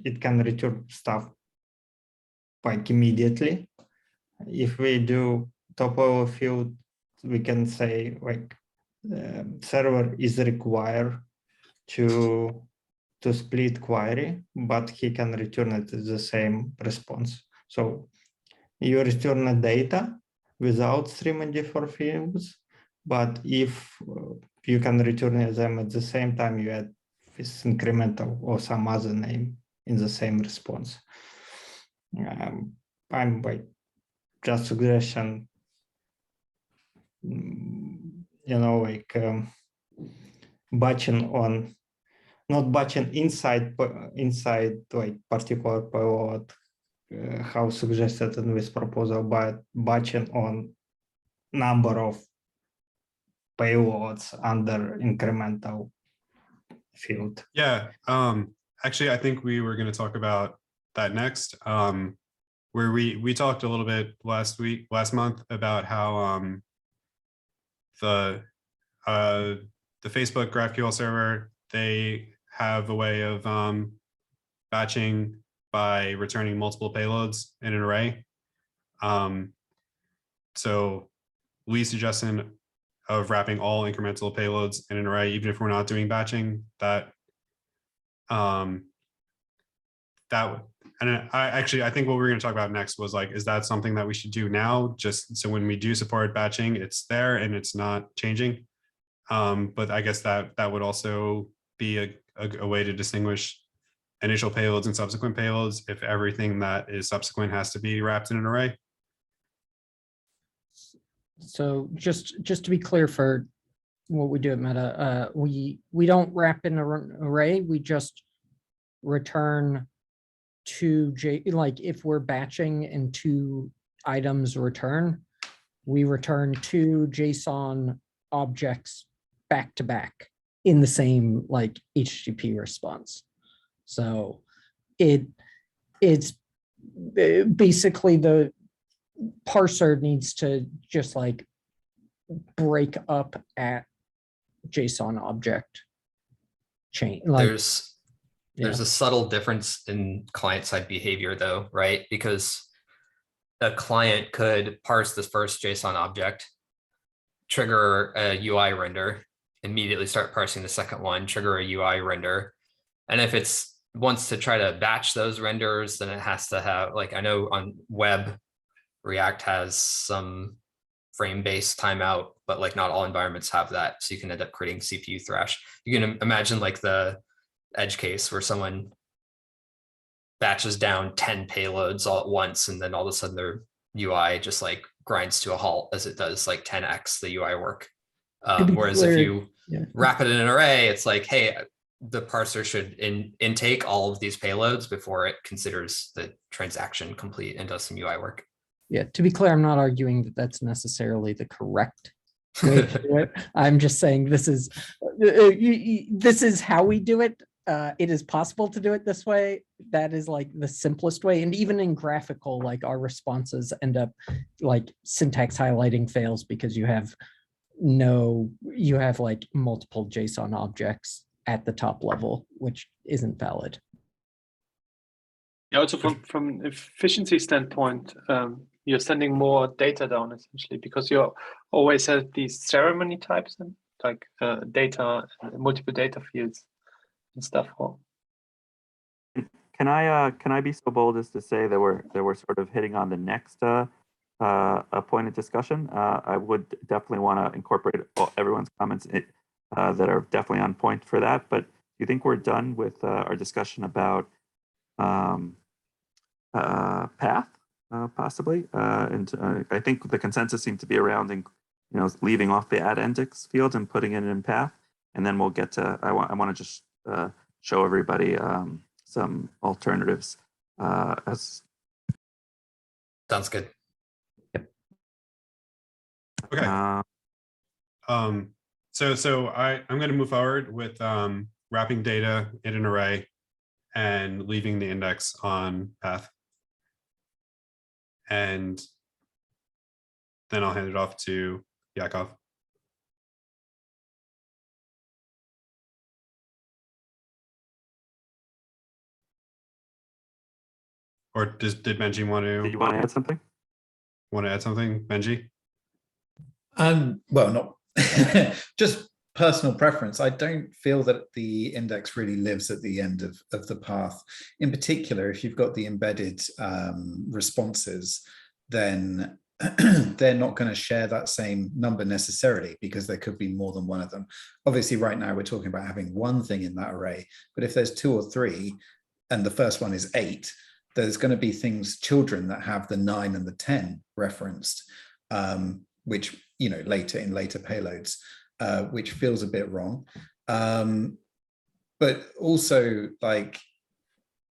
it can return stuff like immediately? If we do top level field, we can say like server is required to split query, but he can return it as the same response. So you return the data without stream and defer fields, but if you can return them at the same time, you add this incremental or some other name in the same response. I'm like just suggestion, like batching on, not batching inside like particular payload, how suggested in this proposal, but batching on number of payloads under incremental field. Yeah, actually, I think we were going to talk about that next, where we talked a little bit last month about how the Facebook GraphQL server, they have a way of batching by returning multiple payloads in an array. So Lee's suggestion of wrapping all incremental payloads in an array, even if we're not doing batching, I think what we're going to talk about next was like, is that something that we should do now, just so when we do support batching, it's there and it's not changing? But I guess that would also be a way to distinguish initial payloads and subsequent payloads if everything that is subsequent has to be wrapped in an array. So just to be clear for what we do at Meta, we don't wrap in an array. We just return to like if we're batching and two items return, we return two JSON objects back to back in the same like HTTP response. So it's basically the parser needs to just like break up at JSON object chain. Like There's a subtle difference in client-side behavior though, right? Because a client could parse this first JSON object, trigger a UI render, immediately start parsing the second one, trigger a UI render. And if it's wants to try to batch those renders, then it has to have, like, I know on web, React has some frame-based timeout, but like not all environments have that. So you can end up creating CPU thrash. You can imagine like the edge case where someone batches down 10 payloads all at once, and then all of a sudden their UI just like grinds to a halt as it does like 10x the UI work. Whereas if you wrap it in an array, it's like, hey, the parser should intake all of these payloads before it considers the transaction complete and does some UI work. Yeah, to be clear, I'm not arguing that that's necessarily the correct way to do it. I'm just saying this is how we do it. It is possible to do it this way. That is like the simplest way. And even in graphical, like our responses end up like syntax highlighting fails because you have like multiple JSON objects at the top level, which isn't valid. Yeah, also from efficiency standpoint, you're sending more data down essentially because you always have these ceremony types and like data, multiple data fields and stuff. Can I be so bold as to say that we're sort of hitting on the next point of discussion? I would definitely want to incorporate everyone's comments that are definitely on point for that. But do you think we're done with our discussion about path, possibly? And I think the consensus seemed to be around, leaving off the add index field and putting it in path. And then we'll get to, I want to just show everybody some alternatives as Sounds good. Okay. So I'm going to move forward with wrapping data in an array and leaving the index on path. And then I'll hand it off to Yakov. Or did Benji want to? Did you want to add something? Want to add something, Benji? Well, not just personal preference. I don't feel that the index really lives at the end of the path. In particular, if you've got the embedded responses, then they're not going to share that same number necessarily, because there could be more than one of them. Obviously, right now we're talking about having one thing in that array, but if there's 2 or 3, and the first one is 8, there's going to be things, children that have the 9 and the 10 referenced, which, you know, later payloads, which feels a bit wrong. But also, like,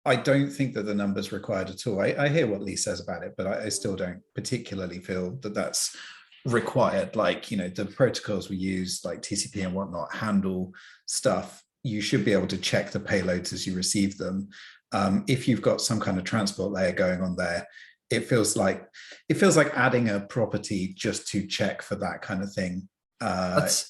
I don't think that the number's required at all. I hear what Lee says about it, but I still don't particularly feel that that's required. Like, you know, the protocols we use, like TCP and whatnot, handle stuff. You should be able to check the payloads as you receive them. If you've got some kind of transport layer going on there, it feels like adding a property just to check for that kind of thing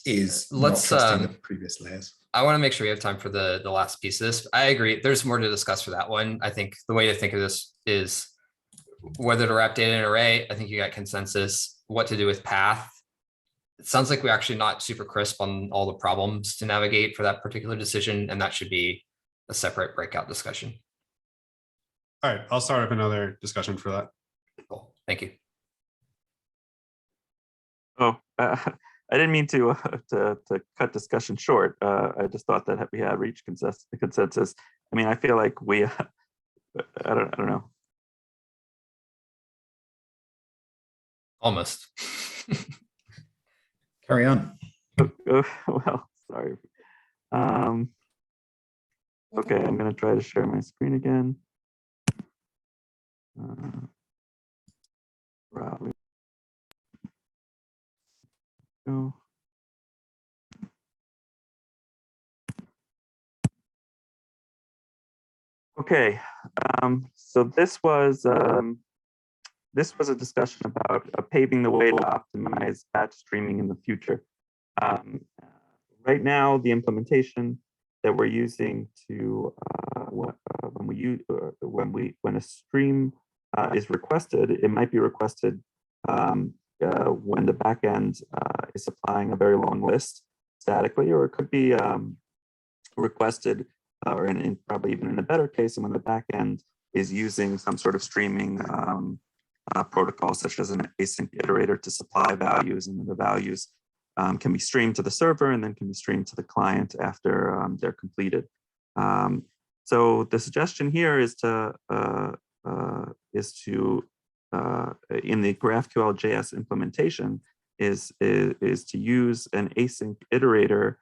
is not trusting the previous layers. I want to make sure we have time for the last piece of this. I agree. There's more to discuss for that one. I think the way to think of this is whether to wrap data in an array. I think you got consensus. What to do with path. It sounds like we're actually not super crisp on all the problems to navigate for that particular decision, and that should be a separate breakout discussion. All right, I'll start up another discussion for that. Cool. Thank you. Oh, I didn't mean to cut discussion short. I just thought that we had reached consensus. I mean, I feel like we, I don't know. Almost. Carry on. Well, sorry. Okay, I'm going to try to share my screen again. Probably. Go. Okay, so this was a discussion about paving the way to optimize batch streaming in the future. Right now, the implementation that we're using to when a stream is requested, it might be requested when the backend is supplying a very long list statically, or it could be requested, or in probably even in a better case, when the backend is using some sort of streaming protocol, such as an async iterator to supply values, and the values can be streamed to the server and then can be streamed to the client after they're completed. So the suggestion here is to in the GraphQL JS implementation is to use an async iterator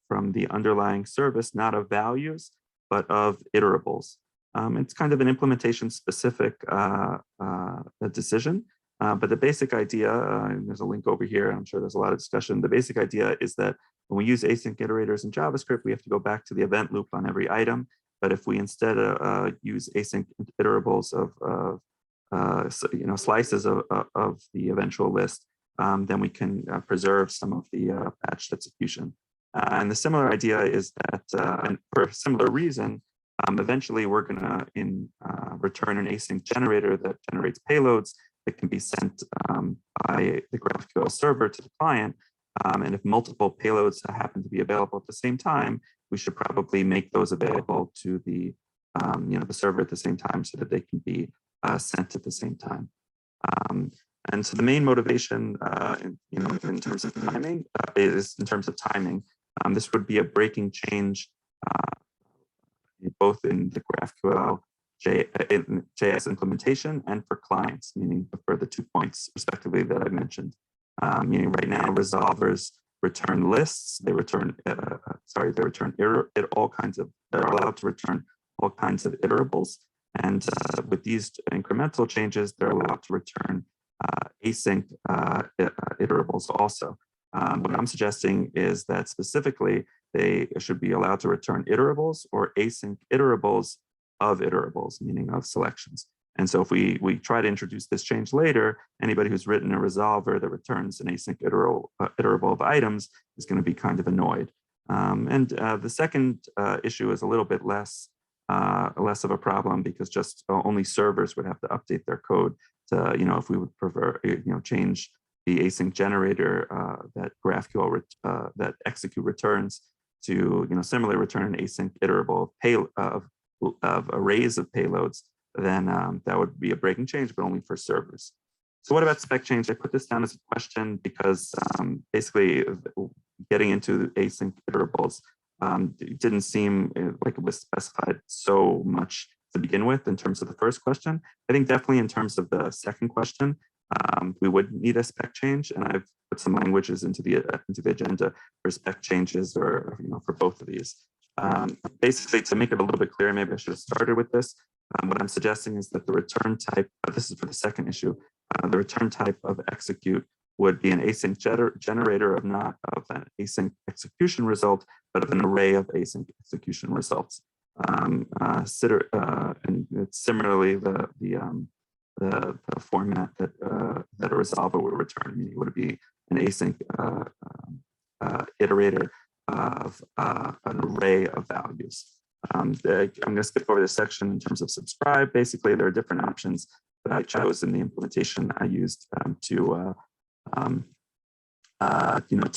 from the underlying service, not of values, but of iterables. It's kind of an implementation specific decision, but the basic idea, and there's a link over here, I'm sure there's a lot of discussion. The basic idea is that when we use async iterators in JavaScript, we have to go back to the event loop on every item. But if we instead use async iterables of slices of the eventual list, then we can preserve some of the batched execution. And the similar idea is that, and for a similar reason, eventually we're going to return an async generator that generates payloads that can be sent by the GraphQL server to the client. And if multiple payloads happen to be available at the same time, we should probably make those available to the the server at the same time, so that they can be sent at the same time. And so the main motivation, in terms of timing, is in terms of timing. This would be a breaking change, both in the GraphQL JS implementation and for clients, meaning for the 2 points respectively that I mentioned. Meaning right now, resolvers return lists. They return, they're allowed to return all kinds of iterables. And with these incremental changes, they're allowed to return async iterables also. What I'm suggesting is that specifically they should be allowed to return iterables or async iterables of iterables, meaning of selections. And so if we try to introduce this change later, anybody who's written a resolver that returns an async iterable of items is going to be kind of annoyed. The second issue is a little bit less of a problem, because just only servers would have to update their code to, if we would prefer, change the async generator that GraphQL that execute returns to, similarly return an async iterable of arrays of payloads, then that would be a breaking change, but only for servers. So what about spec change? I put this down as a question because basically getting into async iterables didn't seem like it was specified so much to begin with in terms of the first question. I think definitely in terms of the second question, we would need a spec change, and I've put some languages into the agenda for spec changes, or for both of these. Basically, to make it a little bit clearer, maybe I should have started with this. What I'm suggesting is that the return type, this is for the second issue, the return type of execute would be an async generator of not of an async execution result, but of an array of async execution results. And it's similarly the format that that a resolver would return, meaning would be an async iterator of an array of values. I'm going to skip over this section in terms of subscribe. Basically, there are different options that I chose in the implementation I used to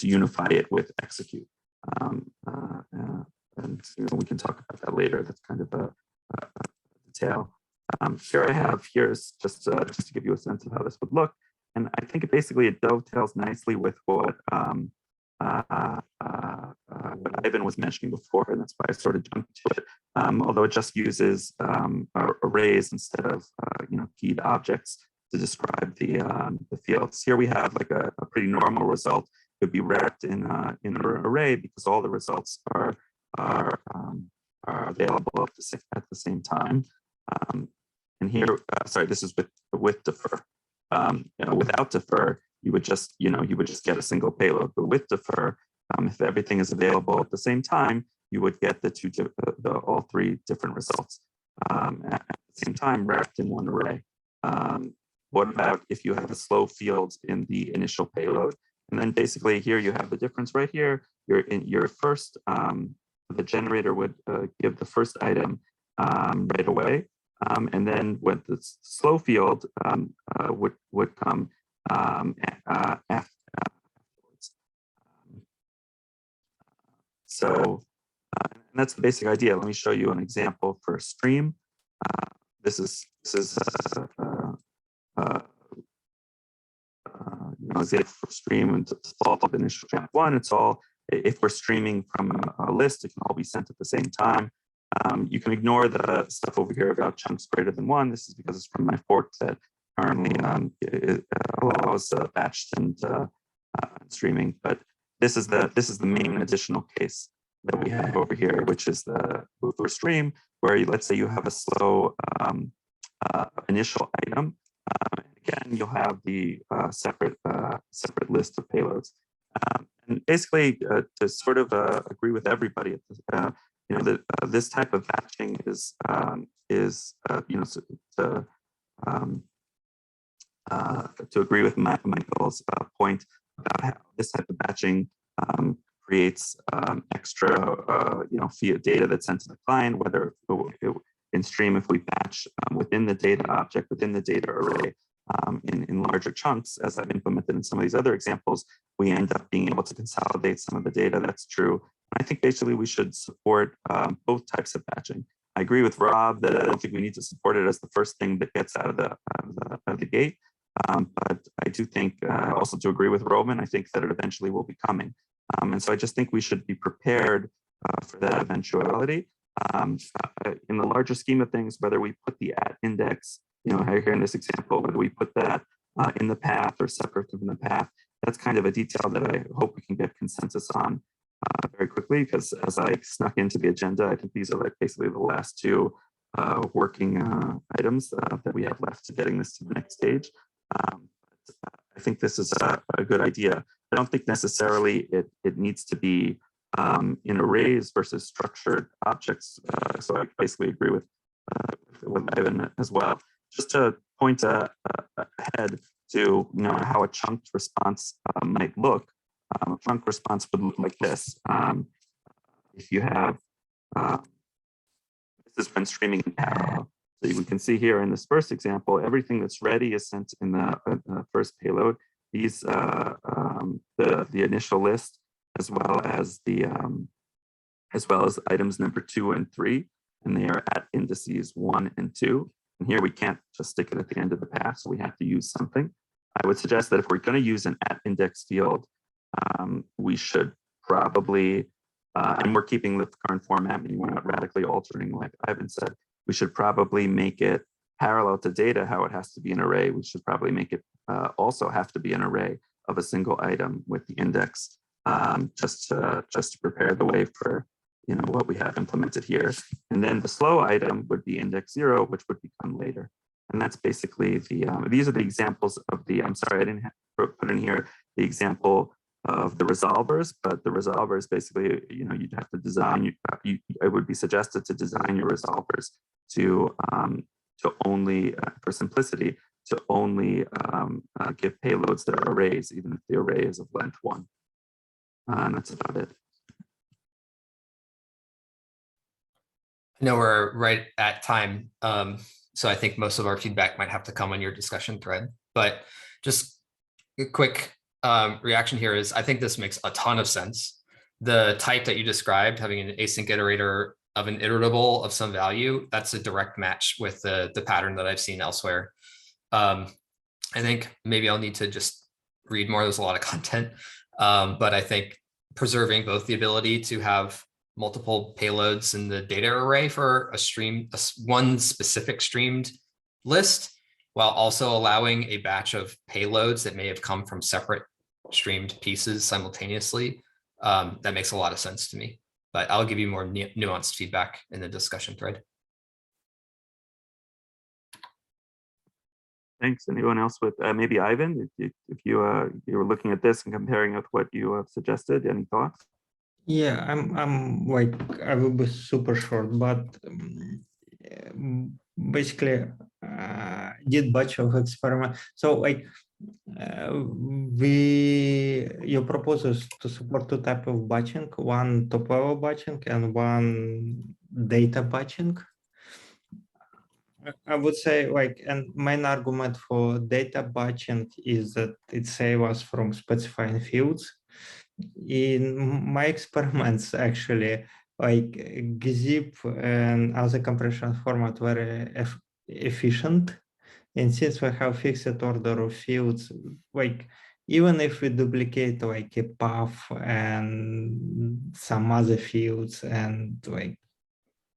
unify it with execute. And we can talk about that later. That's kind of a detail. Here's just to give you a sense of how this would look. And I think it dovetails nicely with what Ivan was mentioning before, and that's why I sort of jumped to it. Although it just uses arrays instead of keyed objects to describe the fields. Here we have like a pretty normal result. It would be wrapped in an array because all the results are available at the same time. And here, sorry, this is with defer. Without defer, you would just get a single payload. But with defer, if everything is available at the same time, you would get all three different results at the same time wrapped in one array. What about if you have a slow field in the initial payload? And then basically here you have the difference right here. Your first, the generator would give the first item right away. And then when the slow field would come afterwards. So and that's the basic idea. Let me show you an example for stream. This is example for stream and default of initial champ one. It's all, if we're streaming from a list, it can all be sent at the same time. You can ignore the stuff over here about chunks greater than one. This is because it's from my fork that currently allows batched and streaming. But this is the main additional case that we have over here, which is the for stream, where let's say you have a slow initial item. Again, you'll have the separate list of payloads. And basically, to sort of agree with everybody, this type of batching is to agree with Michael's point about how this type of batching creates extra field data that's sent to the client, whether in stream, if we batch within the data object, within the data array, in larger chunks, as I've implemented in some of these other examples, we end up being able to consolidate some of the data. That's true. I think basically we should support both types of batching. I agree with Rob that I don't think we need to support it as the first thing that gets out of the gate. But I do think also to agree with Roman, I think that it eventually will be coming. And so I just think we should be prepared for that eventuality. In the larger scheme of things, whether we put the at index, here in this example, whether we put that in the path or separate from the path, that's kind of a detail that I hope we can get consensus on very quickly, because as I snuck into the agenda, I think these are like basically the last two working items that we have left to getting this to the next stage. I think this is a good idea. I don't think necessarily it needs to be in arrays versus structured objects. So I basically agree with Ivan as well. Just to point ahead to how a chunked response might look. A chunk response would look like this. If you have this is when streaming in parallel. So we can see here in this first example, everything that's ready is sent in the first payload. These the initial list, as well as items number 2 and 3, and they are at indices 1 and 2. And here we can't just stick it at the end of the path, so we have to use something. I would suggest that if we're going to use an @index field, we should probably, and we're keeping the current format, meaning we're not radically altering, like Ivan said, we should probably make it parallel to data, how it has to be an array. We should probably make it also have to be an array of a single item with the index, just to prepare the way for what we have implemented here. And then the slow item would be index 0, which would become later. And that's basically these are the examples of I'm sorry, I didn't put in here the example of the resolvers, but the resolvers basically, you'd have to design, it would be suggested to design your resolvers to only, for simplicity, to only give payloads that are arrays, even if the array is of length 1. And that's about it. I know we're right at time, so I think most of our feedback might have to come on your discussion thread, but just a quick reaction here is I think this makes a ton of sense. The type that you described, having an async iterator of an iterable of some value, that's a direct match with the pattern that I've seen elsewhere. I think maybe I'll need to just read more. There's a lot of content, but I think preserving both the ability to have multiple payloads in the data array for one specific streamed list, while also allowing a batch of payloads that may have come from separate streamed pieces simultaneously. That makes a lot of sense to me, but I'll give you more nuanced feedback in the discussion thread. Thanks. Anyone else with maybe Ivan, if you were looking at this and comparing with what you have suggested, any thoughts? Yeah, I'm like, I will be super short, but basically did bunch of experiment. So like your proposal is to support 2 types of batching, one top level batching and one data batching. I would say like, and main argument for data batching is that it saves us from specifying fields. In my experiments, actually, like Github and other compression format very efficient. And since we have fixed order of fields, like even if we duplicate like a path and some other fields and like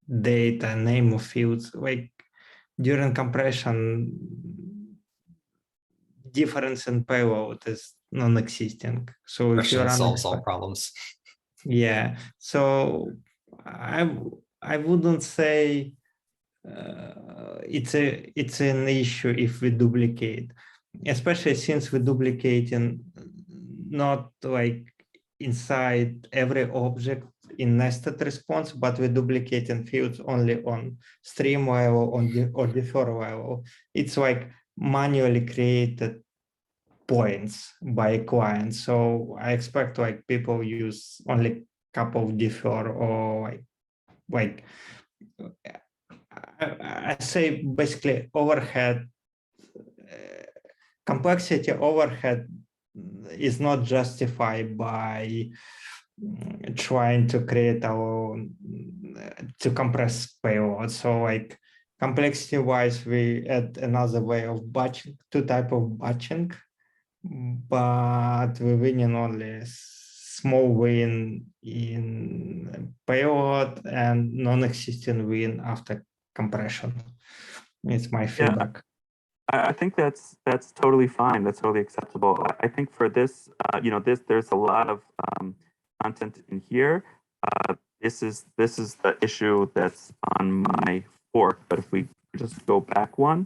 data, name of fields, like during compression, difference in payload is non-existing. So if you run solves all problems. Yeah, so I wouldn't say it's an issue if we duplicate, especially since we're duplicating not like inside every object in nested response, but we're duplicating fields only on stream level or defer level. It's like manually created points by client. So I expect like people use only couple of defer or like I say basically overhead, complexity overhead is not justified by trying to create our own, to compress payload. So like complexity wise, we add another way of batching, 2 types of batching, but we're winning only small win in payload and non-existent win after compression. It's my feedback. I think that's totally fine. That's totally acceptable. I think for this, there's a lot of content in here. This is the issue that's on my fork, but if we just go back one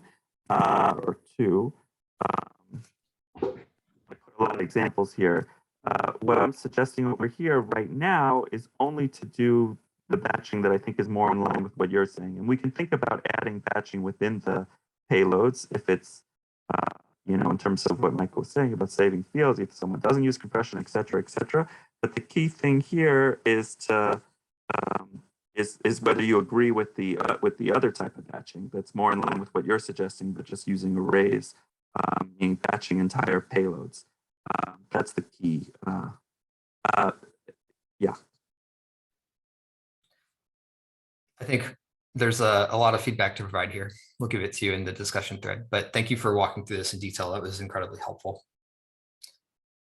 or two, I put a lot of examples here. What I'm suggesting over here right now is only to do the batching that I think is more in line with what you're saying. And we can think about adding batching within the payloads if it's, you know, in terms of what Michael was saying about saving fields, if someone doesn't use compression, et cetera, et cetera. But the key thing here is to is whether you agree with the other type of batching that's more in line with what you're suggesting, but just using arrays, meaning batching entire payloads. That's the key. Yeah. I think there's a lot of feedback to provide here. We'll give it to you in the discussion thread, but thank you for walking through this in detail. That was incredibly helpful.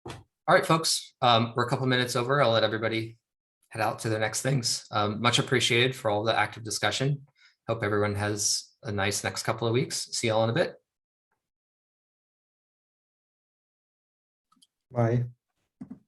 All right, folks, we're a couple minutes over. I'll let everybody head out to their next things. Much appreciated for all the active discussion. Hope everyone has a nice next couple of weeks. See y'all in a bit. Bye.